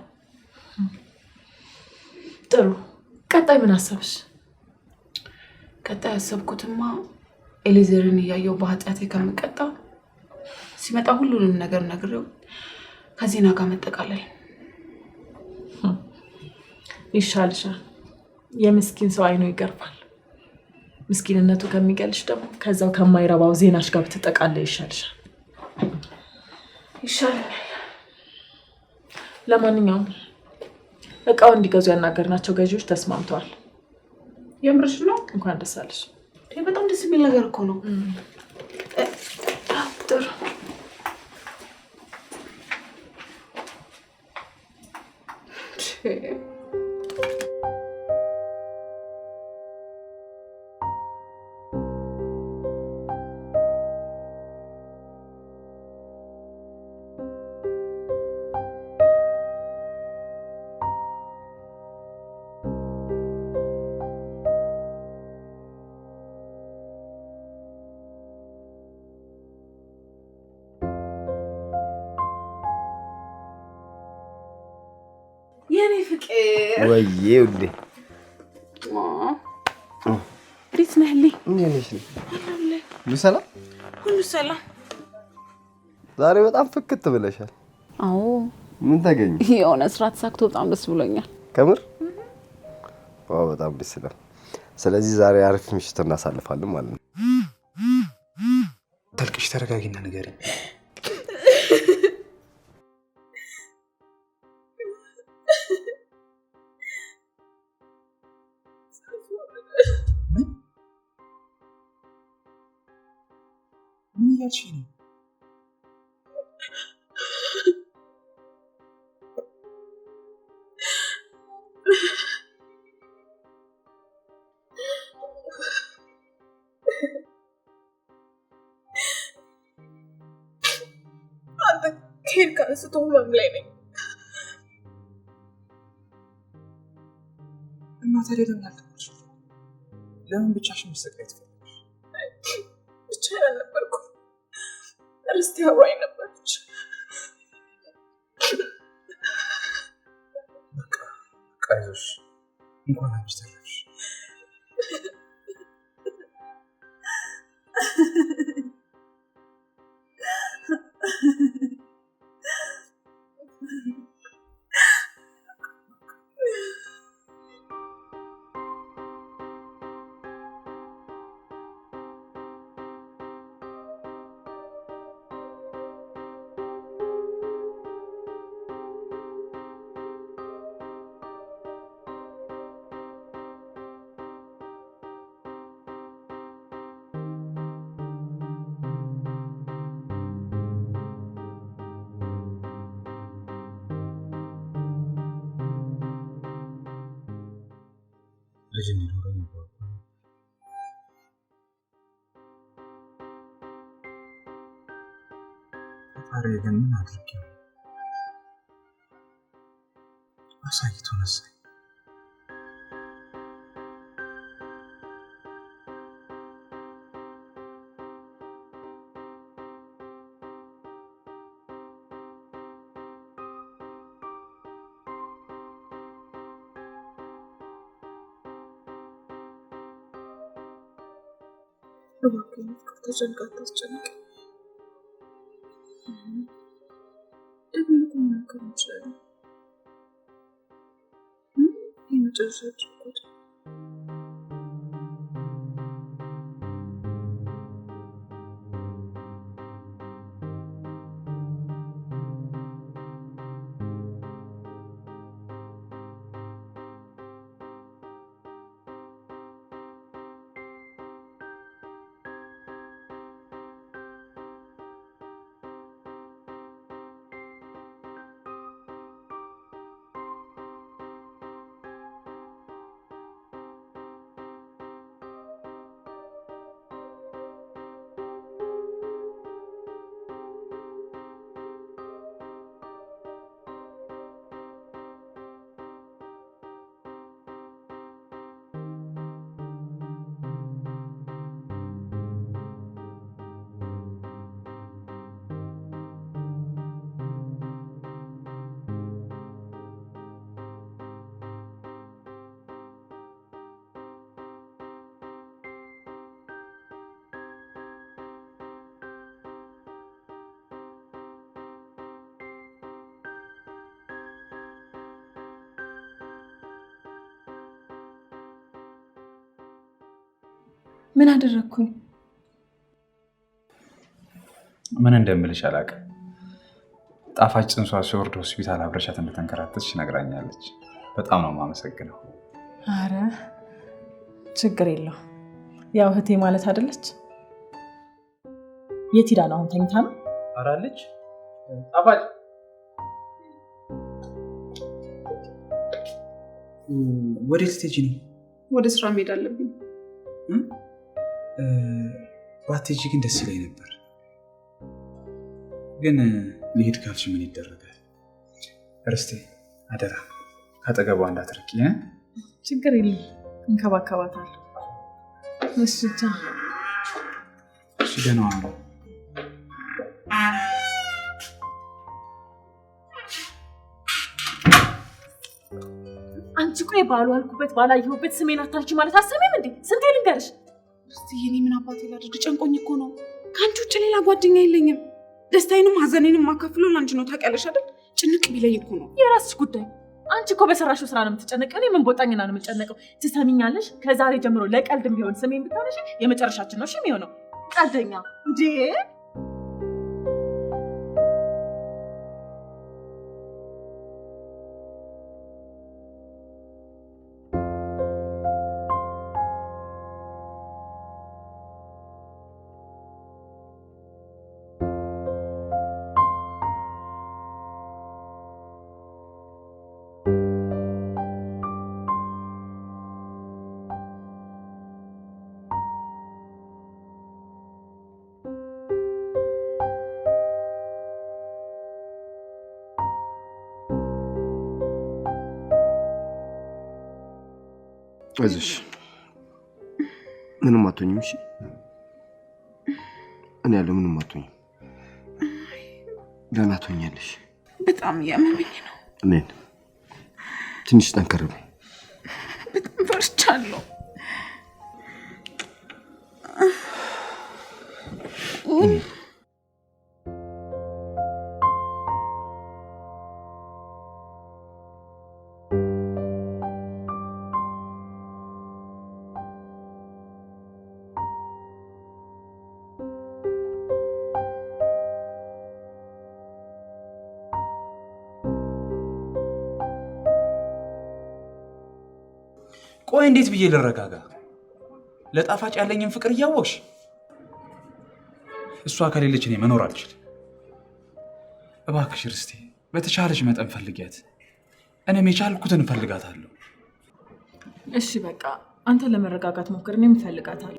ጥሩ ቀጣይ ምን አሰብሽ? ቀጣይ ያሰብኩትማ ኤሊዘርን እያየው በኃጢአቴ ከምቀጣ ሲመጣ ሁሉንም ነገር ነግሬው ከዚህና ጋር መጠቃለል ይሻልሻል። የምስኪን ሰው አይኑ ይገርፋል። ምስኪንነቱ ከሚገልሽ ደግሞ ከዛው ከማይረባው ዜናሽ ጋር ብትጠቃለይ ይሻልሻል። ይሻለኛል። ለማንኛውም እቃው እንዲገዙ ያናገርናቸው ገዢዎች ተስማምተዋል። የምርሽ ነው? እንኳን ደስ አለሽ። በጣም ደስ የሚል ነገር እኮ ነው። ጥሩ የኔ ፍቅር ወይዬ ውዴ እንዴት ነህልኝ? እንዴት ነሽ? ሁሉ ሰላም? ሁሉ ሰላም። ዛሬ በጣም ፍክት ብለሻል። አዎ ምን ተገኘ? የሆነ ስራ ተሳክቶ በጣም ደስ ብሎኛል። ከምር? ዋው በጣም ደስ ይላል። ስለዚህ ዛሬ አሪፍ ምሽት እናሳልፋለን ማለት ነው። ተልቅሽ ተረጋጊና ንገሪኝ። ምን እያልሽ ነው? አንተ ከሄድ ካንስቶ ህመም ላይ ነኝ። እና ታዲያ ለምን አልተባልሽም? ለምን ብቻሽን መሰቃየት ፈለግሽ? ብቻዬን አልነበርኩም። ርስቴ አብራኝ ነበረች። በቃ አይዞሽ፣ እንኳን አንቺ ተረፍሽ። ልጅ እንዲኖረኝ ይጓጓል። ፈጣሪ ግን ምን አድርጌው አሳይቶ ነሳኝ። እባክህ ፍቅር ተጨንቃ አታስጨንቀኝ። ደግሞ እኮ መናገር እንችላለን። የመጨረሻ ጭቆት ምን አደረኩኝ? ምን እንደምልሽ አላውቅም። ጣፋጭ ጽንሷ ሲወርድ ሆስፒታል አብረሻት እንደተንከራተትሽ ነግራኛለች። በጣም ነው የማመሰግነው። አረ ችግር የለው። ያው እህቴ ማለት አይደለች? የት ሄዳ ነው አሁን? ተኝታ ነው? አራለች። ጣፋጭ ወዴት ስትሄጂ ነው? ወደ ስራ መሄድ አለብኝ። ባትሄጂ ግን ደስ ይለኝ ነበር። ግን ልሄድ ካልሽ ምን ይደረጋል? እርስቴ አደራ ካጠገቧ እንዳትርቂ። ችግር የለም እንከባከባታለሁ። እሺ ቻው። እሺ ደህና ዋሉ። አንቺ ቆይ ባልዋልኩበት ባላየሁበት ስሜን አታልቺ ማለት አሰሚም እንዴ? ስንቴ ልንገርሽ? እስቲ የኔ ምን አባቴ ላድርግ? ጨንቆኝ እኮ ነው። ከአንቺ ውጭ ሌላ ጓደኛ የለኝም። ደስታዬንም ሀዘኔንም ማካፍለው ለአንቺ ነው። ታውቂያለሽ አይደል? ጭንቅ ቢለኝ እኮ ነው። የራስሽ ጉዳይ። አንቺ እኮ በሰራሽው ስራ ነው የምትጨነቀው። እኔ ምን ቦጣኝና ነው የምጨነቀው? ትሰሚኛለሽ? ከዛሬ ጀምሮ ለቀልድም ቢሆን ስሜን ብታነሺ የመጨረሻችን ነው እሺ የሚሆነው። ቀልደኛ እንዴ! አይዞሽ ምንም አትሆኝም። እሺ እኔ ያለው ምንም አትሆኝም። ደህና ትሆኛለሽ። በጣም እያመመኝ ነው። እኔን ትንሽ ጠንከር በይ። በጣም ፈርቻለሁ። ቆይ እንዴት ብዬ ልረጋጋ? ለጣፋጭ ያለኝን ፍቅር እያወቅሽ እሷ ከሌለች እኔ መኖር አልችልም። እባክሽ ርስቴ በተቻለሽ መጠን ፈልጊያት። እኔም የቻልኩትን እፈልጋታለሁ። እሺ በቃ አንተ ለመረጋጋት ሞክር፣ እኔም እፈልጋታለሁ።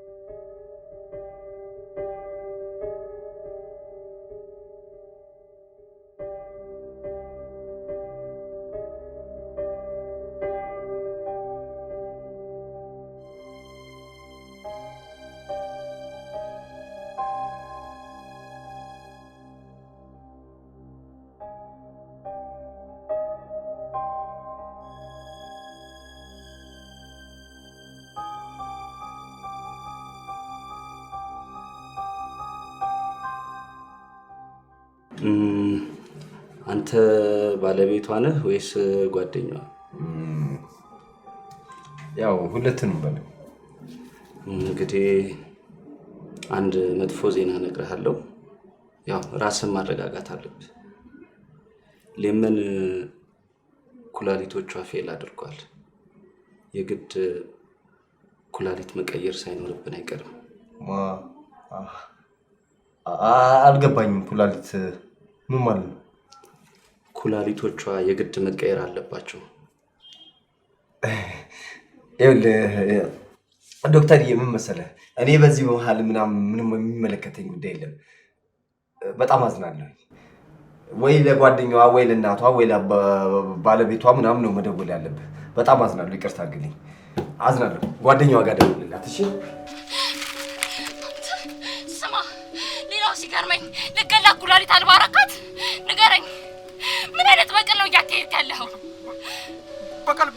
አንተ ባለቤቷ ነህ ወይስ ጓደኛዋ? ያው ሁለቱንም በለው። እንግዲህ አንድ መጥፎ ዜና እነግርሃለሁ። ያው ራስን ማረጋጋት አለብህ። ሌመን ኩላሊቶቿ ፌል አድርጓል። የግድ ኩላሊት መቀየር ሳይኖርብን አይቀርም። አልገባኝም። ኩላሊት ምን ማለት ነው? ኩላሊቶቿ የግድ መቀየር አለባቸው። ዶክተር ምን መሰለህ፣ እኔ በዚህ መሀል ምንም የሚመለከተኝ ጉዳይ የለም። በጣም አዝናለሁ። ወይ ለጓደኛዋ ወይ ለእናቷ ወይ ለባለቤቷ ምናምን ነው መደወል ያለብህ። በጣም አዝናለሁ። ይቅርታ አድርግልኝ። አዝናለሁ። ጓደኛዋ ጋር ደውልላት እሺ? ስማ፣ ሌላው ሲገርመኝ ልገላ ኩላሊት አልባ አረካት። ንገረኝ፣ ምን አይነት በቀል ነው እያካሄድክ ያለኸው?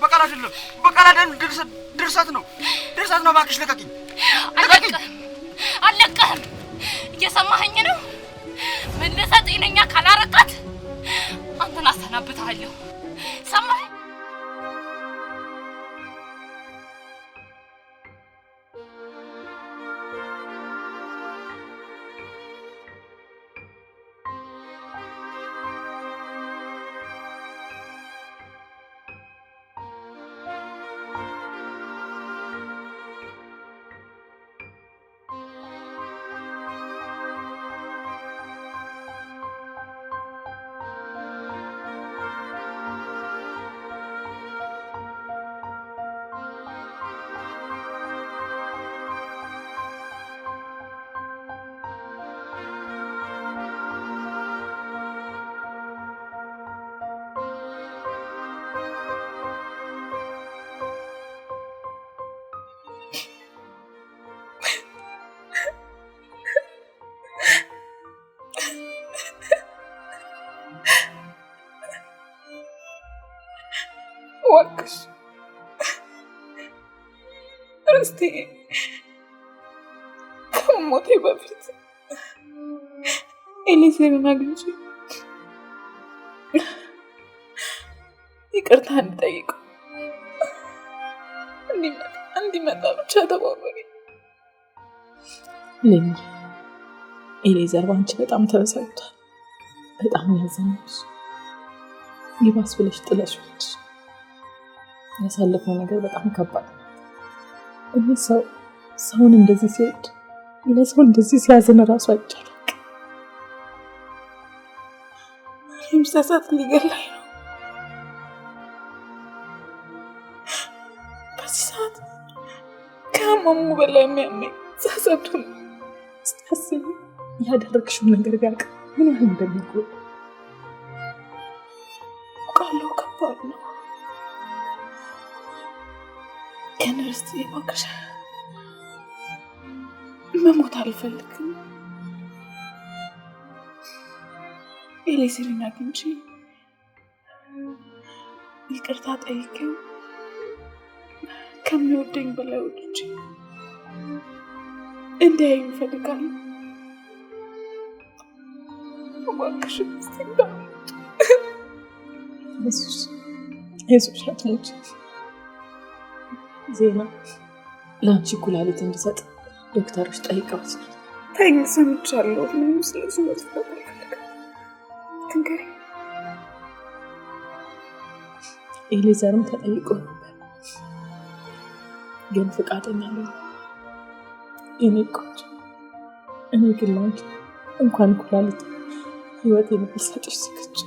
በቀል አይደለም፣ በቀል አይደለም። ድርሰት ነው። እባክሽ ልቀቂኝ። አልለቀህም። እየሰማኸኝ ነው? መልሰህ ጤነኛ ካላረካት አንተን አሰናብትሃለሁ። ሰማኸኝ? እስቲ ከሞቴ በፊት ኤሌዘርን አግኝቼ ይቅርታ እንድጠይቀው እንዲመጣ ብቻ ተባበሪ። ሌኒ ኤሌዘር ባንቺ በጣም ተበሳጭቷል። በጣም ያዘነች። ይባስ ብለሽ ጥለሽ ወጥሽ። ያሳለፈው ነገር በጣም ከባድ ነው። እኔ ሰውን እንደዚህ ሲወድ ለሰው እንደዚህ ሲያዝን እራሱ አይቻልም። እኔም ሳሳት ሊገላኝ ነው። በዚህ ሰዓት ከህመሙ በላይ የሚያመኝ ሳሳቱ ነው። ስታስቢ ያደረግሽው ነገር ቢያውቅ ምን ያህል እንደሚጎዳ አውቃለሁ። ከባድ ነው። ግን ርስቴ እባክሽ መሞት አልፈልግም። ኤሌዘርን አግኝቼ ይቅርታ ጠይቄው ከሚወደኝ በላይ ወድጄ እንዲያየኝ እፈልጋለሁ። እባክሽ ርስቴ እንዳትሞት። ኢየሱስ አትሞች። ዜና ለአንቺ ኩላሊት እንዲሰጥ ዶክተሮች ጠይቀዋት ነው። ተኝ ሰምቻለሁ። ምንም ስለሱ መስፈት አልፈልግም። ትንገሪ። ኤሌዘርም ተጠይቆ ነበር ግን ፈቃደኛ ነው። እኔ ቆንጆ፣ እኔ ግን ላንቺ እንኳን ኩላሊት ህይወቴን ልሰጥሽ ዝግጁ።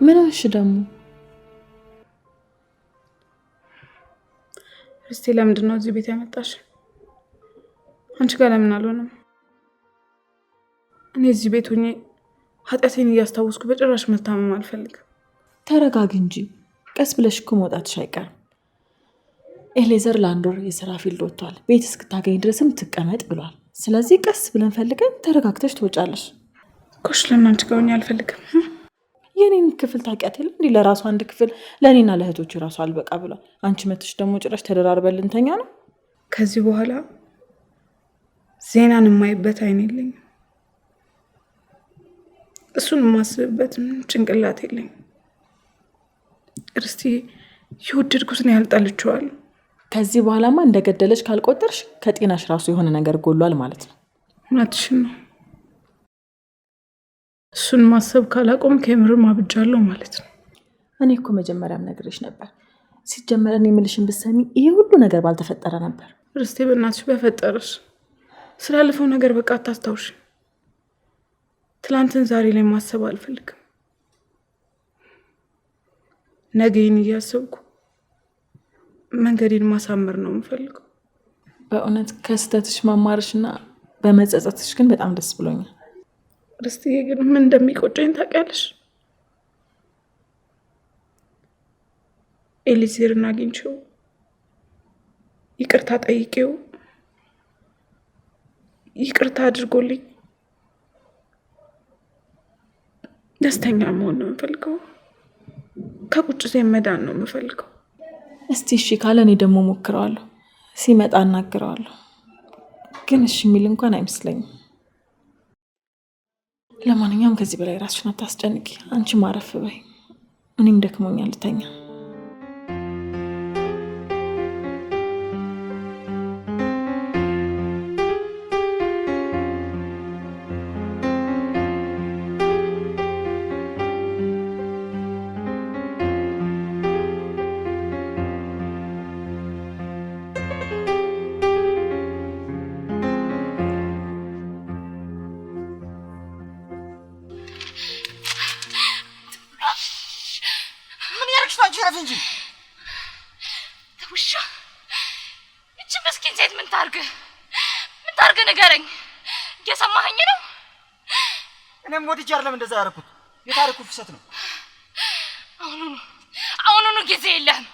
ምን አልሽ ደግሞ? ርስቴ ለምንድን ነው እዚህ ቤት ያመጣሽ? አንቺ ጋር ለምን አልሆነም? እኔ እዚህ ቤት ሆኜ ኃጢአቴን እያስታወስኩ በጭራሽ መታመም አልፈልግም። ተረጋጊ እንጂ ቀስ ብለሽ እኮ መውጣትሽ አይቀርም። ኤሌዘር ለአንድ ወር የስራ ፊልድ ወጥቷል። ቤት እስክታገኝ ድረስም ትቀመጥ ብሏል። ስለዚህ ቀስ ብለን ፈልገን ተረጋግተሽ ትወጫለሽ። ኮሽ ለምን አንቺ ጋር ሆኜ አልፈልግም? የኔን ክፍል ታውቂያት የለ እንዴ? ለራሱ አንድ ክፍል ለኔና ለእህቶቹ ራሱ አልበቃ ብሏል። አንቺ መጥተሽ ደግሞ ጭራሽ ተደራርበን ልንተኛ ነው። ከዚህ በኋላ ዜናን የማይበት አይን የለኝም። እሱን የማስብበት ጭንቅላት የለኝም። ርስቴ የወደድኩትን ያልጣልችዋል። ከዚህ በኋላማ እንደገደለች ካልቆጠርሽ ከጤናሽ ራሱ የሆነ ነገር ጎሏል ማለት ነው። እውነትሽን ነው። እሱን ማሰብ ካላቆም ከምርም አብጃለሁ ማለት ነው። እኔ እኮ መጀመሪያም ነግሬሽ ነበር። ሲጀመር እኔ የምልሽን ብትሰሚ ይሄ ሁሉ ነገር ባልተፈጠረ ነበር። ርስቴ በእናትሽ በፈጠረሽ ስላለፈው ነገር በቃ አታስታውሽ። ትላንትን ዛሬ ላይ ማሰብ አልፈልግም። ነገን እያሰብኩ መንገዴን ማሳመር ነው የምፈልገው። በእውነት ከስተትሽ መማርሽና በመጸጸትሽ ግን በጣም ደስ ብሎኛል። ርስቴ ግን ምን እንደሚቆጨኝ ታውቂያለሽ? ኤሊዜርን አግኝቼው ይቅርታ ጠይቄው ይቅርታ አድርጎልኝ ደስተኛ መሆን ነው የምፈልገው። ከቁጭቴ መዳን ነው የምፈልገው። እስቲ እሺ ካለ እኔ ደግሞ ሞክረዋለሁ። ሲመጣ እናግረዋለሁ። ግን እሺ የሚል እንኳን አይመስለኝም። ለማንኛውም ከዚህ በላይ ራስሽን አታስጨንቂ። አንቺ ማረፍ በይ። እኔም ደክሞኛል ልተኛ። ረፍ እንጂ ውሻ። እቺ ምስኪን ሴት ምን ታርግ ንገረኝ። እየሰማኸኝ ነው? እኔም ወድጄ አይደለም እንደዛ ያደረኩት። የታሪኩ ፍሰት ነው። አሁኑኑ ጊዜ የለህም።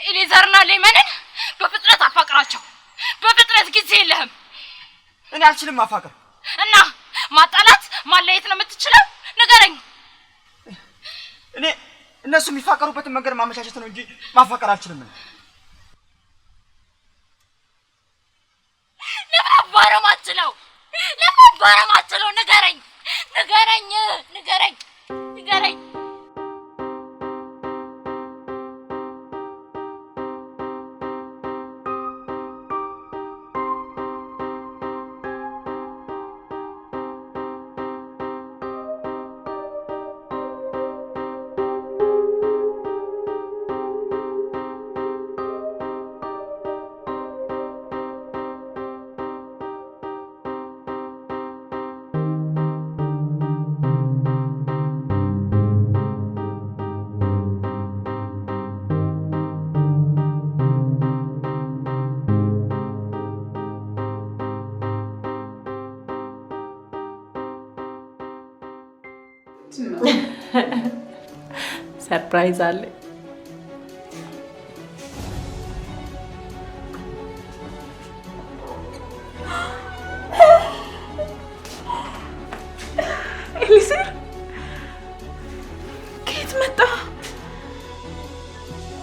ኤሌዘርና ሌመንን በፍጥነት አፋቅራቸው። በፍጥነት ጊዜ የለህም። እኔ አልችልም ማፋቀር እና ማጣላት ማለየት ነው የምትችለው? ንገረኝ። እኔ እነሱ የሚፋቀሩበትን መንገድ ማመቻቸት ነው እንጂ ማፋቀር አልችልም። ለምን አባረማችለው? ንገረኝ። ሰርፕራይዝ አለ። ኤሊዜር ከየት መጣ?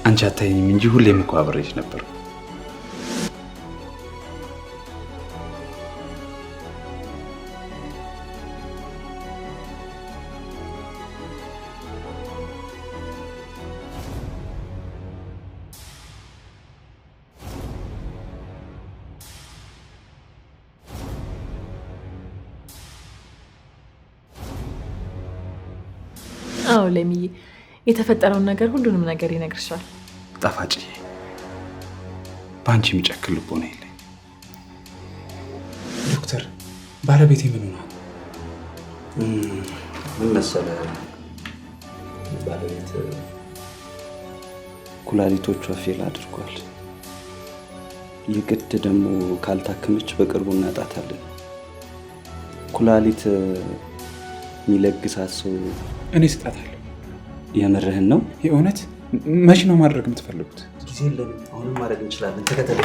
አንቺ አታይኝም እንጂ ሁሌም እኮ አብሬሽ ነበር። አዎ ለሚዬ የተፈጠረውን ነገር ሁሉንም ነገር ይነግርሻል። ጣፋጭ በአንቺ የሚጨክል ልቦና የለኝ። ዶክተር ባለቤቴ ምን ሆነ? ምን መሰለህ ባለቤት ኩላሊቶቿ ፌል አድርጓል። የግድ ደግሞ ካልታከመች በቅርቡ እናጣታለን። ኩላሊት የሚለግሳት ሰው እኔ ስጣታለሁ። የምርህን ነው? የእውነት? መቼ ነው ማድረግ የምትፈልጉት? ጊዜ የለንም። አሁንም ማድረግ እንችላለን። ተከተል።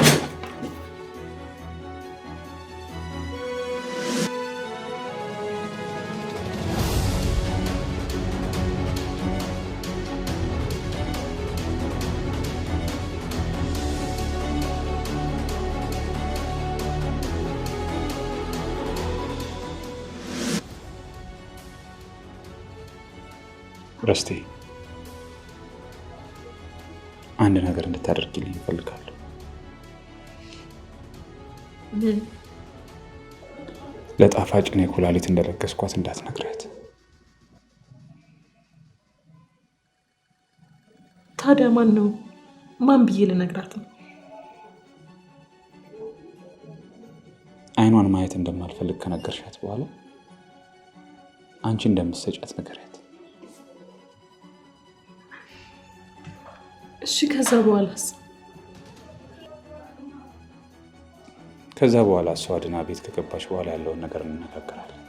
ረስቴ አንድ ነገር እንድታደርግልኝ እፈልጋለሁ። ምን? ለጣፋጭ እኔ ኩላሊት እንደለገስኳት እንዳትነግሪያት። ታዲያ ማን ብዬ ልነግራት ነው? አይኗን ማየት እንደማልፈልግ ከነገርሻት በኋላ አንቺ እንደምትሰጫት ንገሪያት። እሺ ከዛ በኋላስ? ከዛ በኋላ እሷ ድና ቤት ከገባች በኋላ ያለውን ነገር እንነጋገራለን።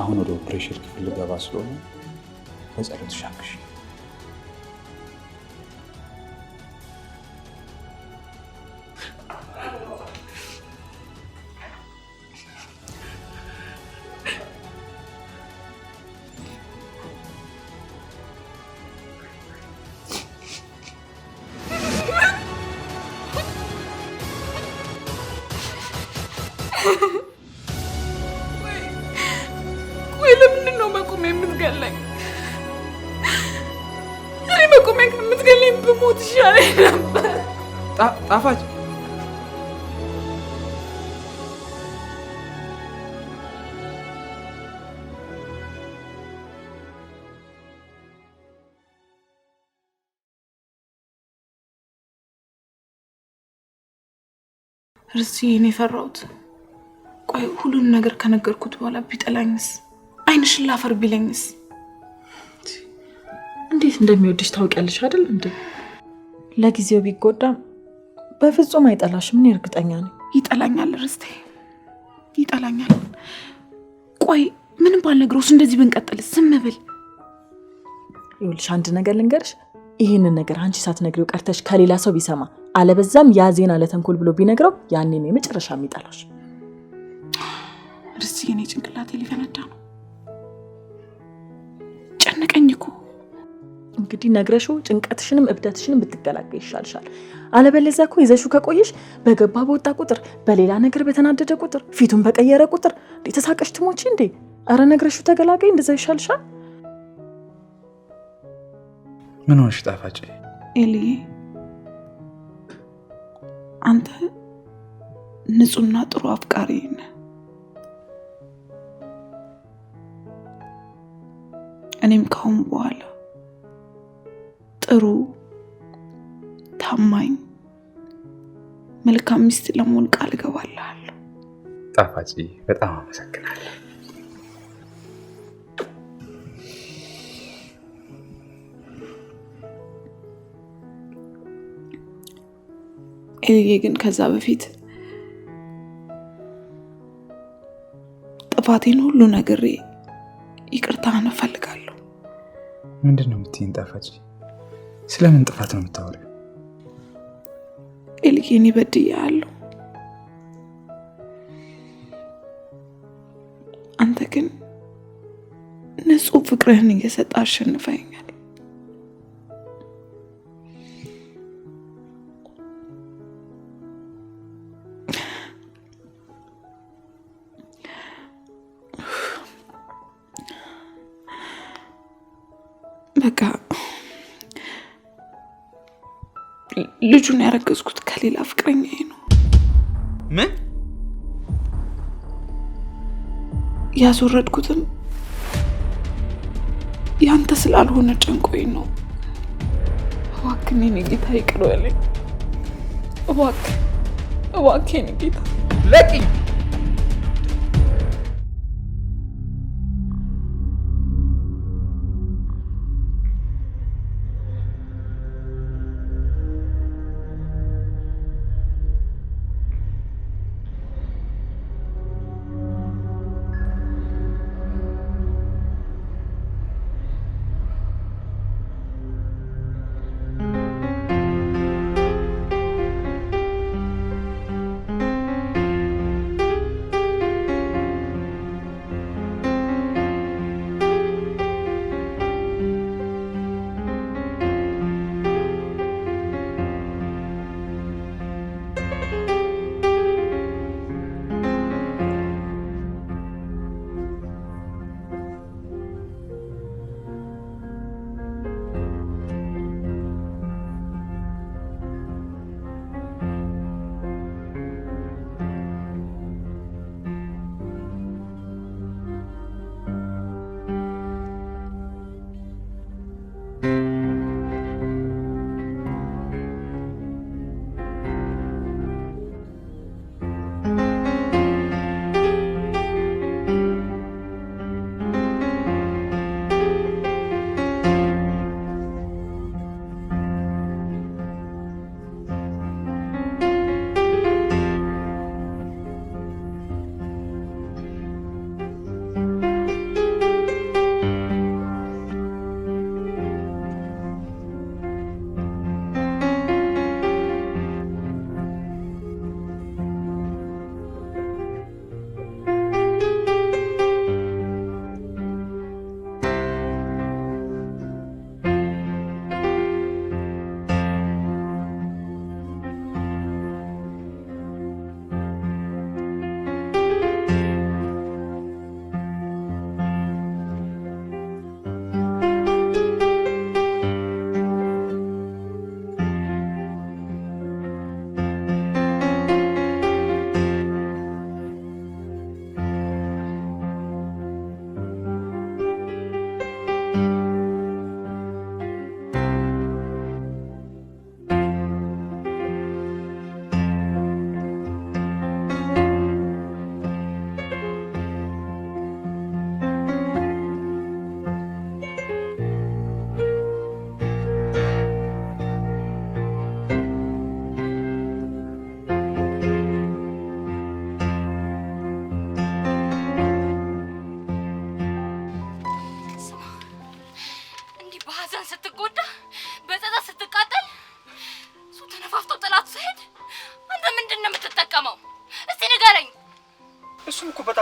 አሁን ወደ ኦፕሬሽን ክፍል ልገባ ስለሆነ በጸሎት ሻክሽ። ቆይ ለምንድን ነው መቆሜ የምትገለኝ? እኔ መቆሜ የምትገለኝ ብሞት ይሻለኝ ነበር። ጣፋጭ እኔ ፈራሁት። ቆይ ሁሉን ነገር ከነገርኩት በኋላ ቢጠላኝስ? አይንሽን ላፈር ቢለኝስ? እንዴት እንደሚወድሽ ታውቂያለሽ አይደል እንዴ? ለጊዜው ቢጎዳም በፍጹም አይጠላሽም። ምን እርግጠኛ ነኝ። ይጠላኛል ርስቴ፣ ይጠላኛል። ቆይ ምንም ባልነግረውስ እንደዚህ ብንቀጥልስ? ዝም ብል። ይኸውልሽ አንድ ነገር ልንገርሽ። ይህንን ነገር አንቺ ሳትነግሪው ቀርተሽ ከሌላ ሰው ቢሰማ አለበዛም ያ ዜና ለተንኮል ብሎ ቢነግረው ያኔ ነው የመጨረሻ የሚጠላሽ። ርስቴ የኔ ጭንቅላቴ ሊፈነዳ ነው። ጨነቀኝ እኮ። እንግዲህ ነግረሽው ጭንቀትሽንም እብደትሽንም ብትገላገይ ይሻልሻል። አለበለዚያ እኮ ይዘሽው ከቆየሽ በገባ በወጣ ቁጥር በሌላ ነገር በተናደደ ቁጥር ፊቱን በቀየረ ቁጥር ተሳቀሽ ትሞቺ እንዴ? አረ ነግረሽው ተገላገይ። እንደዛ ይሻልሻል። ምን ሆነሽ ጣፋጭ? ኤልዬ አንተ ንጹህና ጥሩ አፍቃሪ ነህ። እኔም ካሁን በኋላ ጥሩ፣ ታማኝ፣ መልካም ሚስት ለመሆን ቃል እገባልሃለሁ። ጣፋጭ በጣም አመሰግናለሁ። ኤልዬ ግን ከዛ በፊት ጥፋቴን ሁሉ ነግሬ ይቅርታህን እፈልጋለሁ። ምንድን ነው የምትይኝ ጣፋጭ? ስለምን ጥፋት ነው የምታወሪው? ኤልዬ እኔ በድዬሃለሁ። አንተ ግን ንጹህ ፍቅርህን እየሰጠ አሸንፈኛል። በቃ ልጁን ያረገዝኩት ከሌላ ፍቅረኛዬ ነው። ምን? ያስወረድኩትም ያንተ ስላልሆነ ጨንቆኝ ነው። እባክህ የኔ ጌታ ይቅር በለኝ። እባክህ የኔ ጌታ ለቂኝ።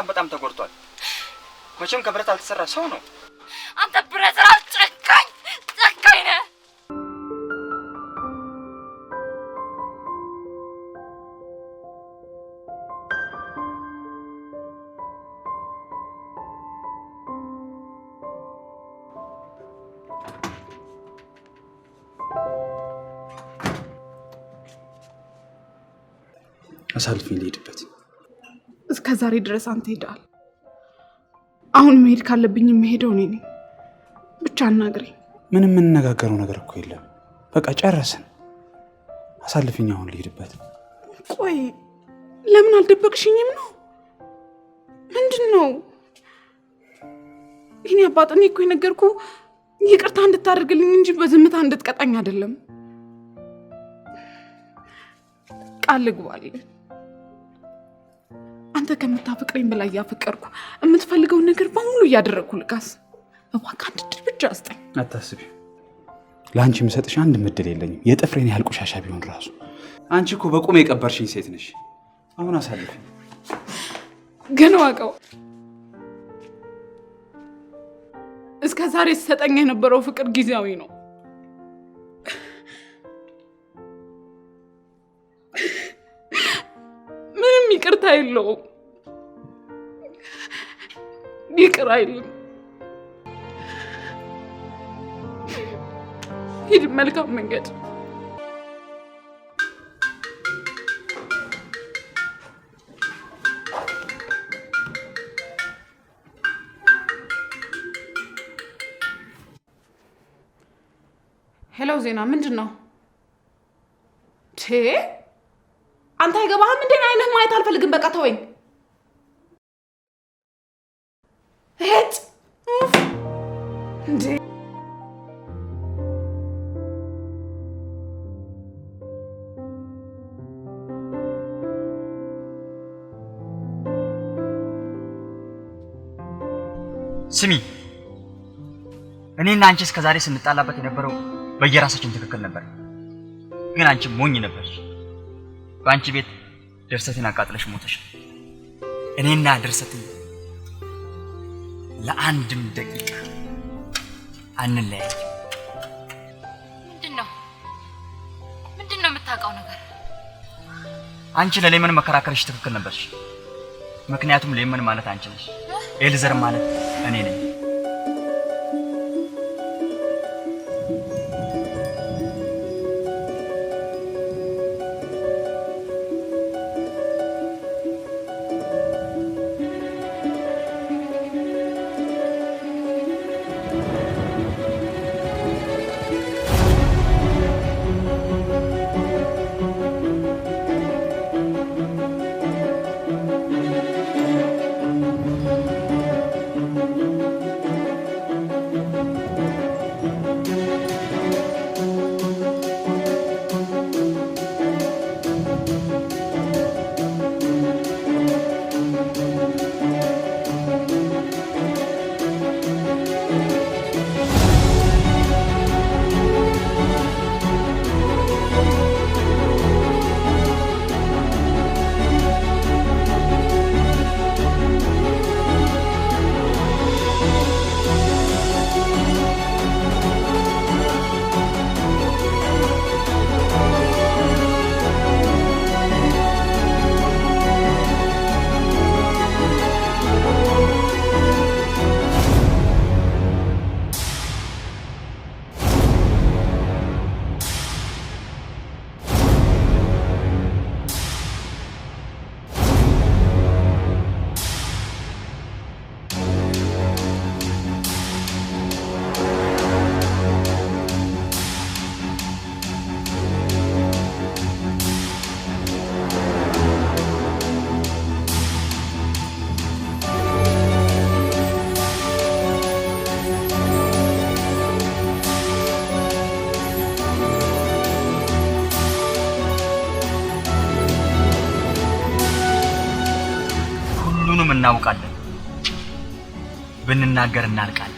በጣም ተጎድቷል። መቼም ከብረት አልተሰራ ሰው ነው። አንተ ብረት ራስ ጨካኝ ነህ። አሳልፊ ልሄድበት። እስከ ዛሬ ድረስ አንተ ሄደሃል። አሁን መሄድ ካለብኝ የምሄደው እኔ ነኝ። ብቻ አናግረኝ። ምንም የምንነጋገረው ነገር እኮ የለም። በቃ ጨረስን። አሳልፊኝ፣ አሁን ልሄድበት። ቆይ ለምን አልደበቅሽኝም ነው? ምንድን ነው? ይህኔ አባት፣ እኔ እኮ የነገርኩህ ይቅርታ እንድታደርግልኝ እንጂ በዝምታ እንድትቀጣኝ አይደለም። ቃል ልግባልህ፣ አንተ ከምታፈቅረኝ በላይ ያፈቀርኩ፣ የምትፈልገውን ነገር በሙሉ እያደረግኩ ልካስ፣ እባክህ አንድ እድል ብቻ አስጠኝ። አታስቢ፣ ለአንቺ የምሰጥሽ አንድ እድል የለኝም። የጥፍሬን ያህል ቆሻሻ ቢሆን ራሱ። አንቺ እኮ በቁም የቀበርሽኝ ሴት ነሽ። አሁን አሳልፊ። ግን ዋቀው እስከ ዛሬ ሲሰጠኝ የነበረው ፍቅር ጊዜያዊ ነው። ምንም ይቅርታ የለውም። ይቅር አይልም። ሂድ፣ መልካም መንገድ። ሄሎ ዜና፣ ምንድን ነው? አንተ አይገባህም እንዴ? አይንህ ማየት አልፈልግም። በቃ ተወኝ። እህት እንዴ! ስሚ፣ እኔና አንቺ እስከ ዛሬ ስንጣላበት የነበረው በየራሳችን ትክክል ነበር። ግን አንቺ ሞኝ ነበርሽ። በአንቺ ቤት ድርሰትን አቃጥለሽ ሞተሽ። እኔና ድርሰትን ለአንድም ደቂቃ አንለያይ። ምንድን ነው የምታውቀው ነገር? አንቺ ለሌመን መከራከርሽ ትክክል ነበርሽ። ምክንያቱም ሌመን ማለት አንቺ ነሽ፣ ኤልዘር ማለት እኔ ነኝ። ሁሉንም እናውቃለን። ብንናገር እናልቃለን።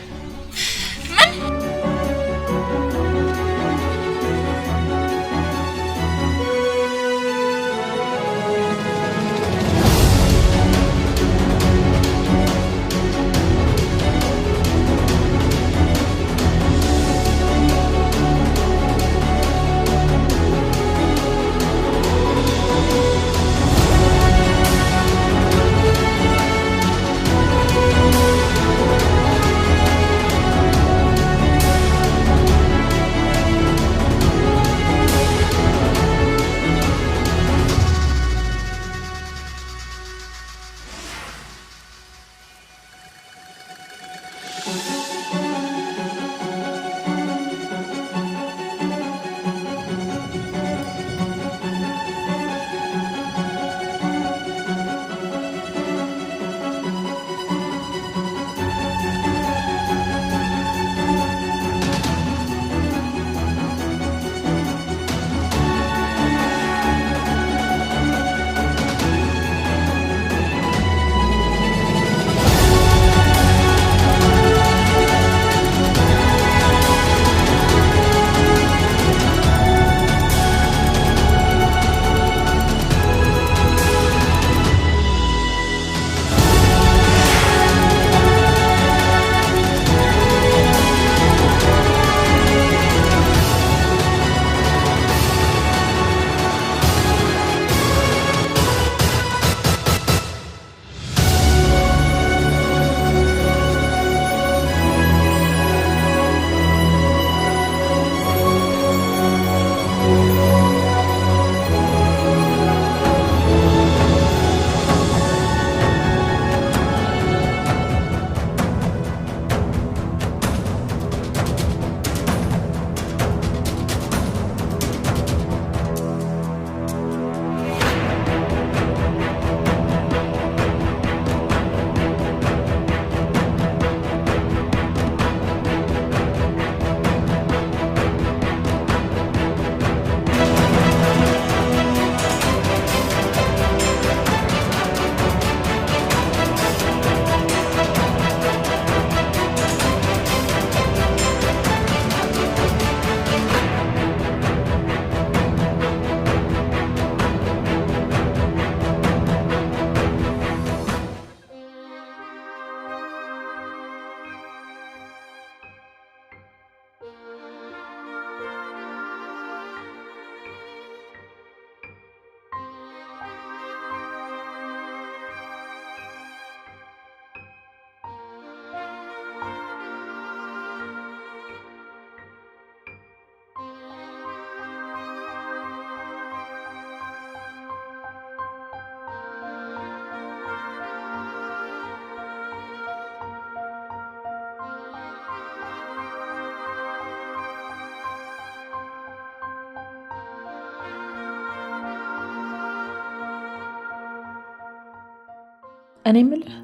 እኔ የምልህ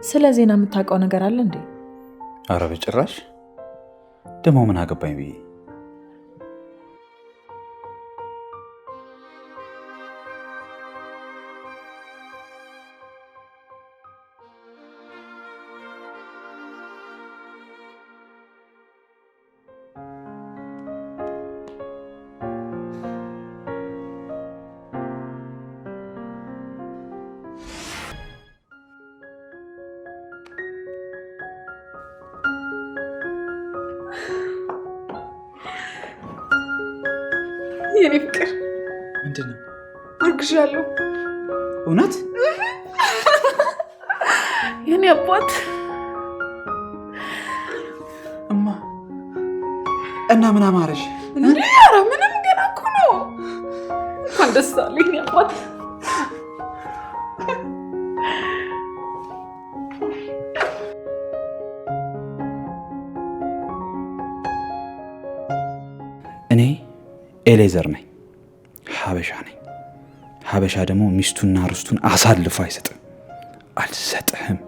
ስለ ዜና የምታውቀው ነገር አለ እንዴ? አረ በጭራሽ። ደግሞ ምን አገባኝ ብዬ የኔ ፍቅር ምንድን ነው? አርግዣለሁ። እውነት? የኔ አባት እማ እና ምን አማረሽ? ኧረ ምንም ገና እኮ ነው። እንኳን ደስ አለህ የኔ አባት። እኔ ኤሌዘር ነኝ። ሀበሻ ነኝ። ሀበሻ ደግሞ ሚስቱና ርስቱን አሳልፎ አይሰጥም። አልሰጥህም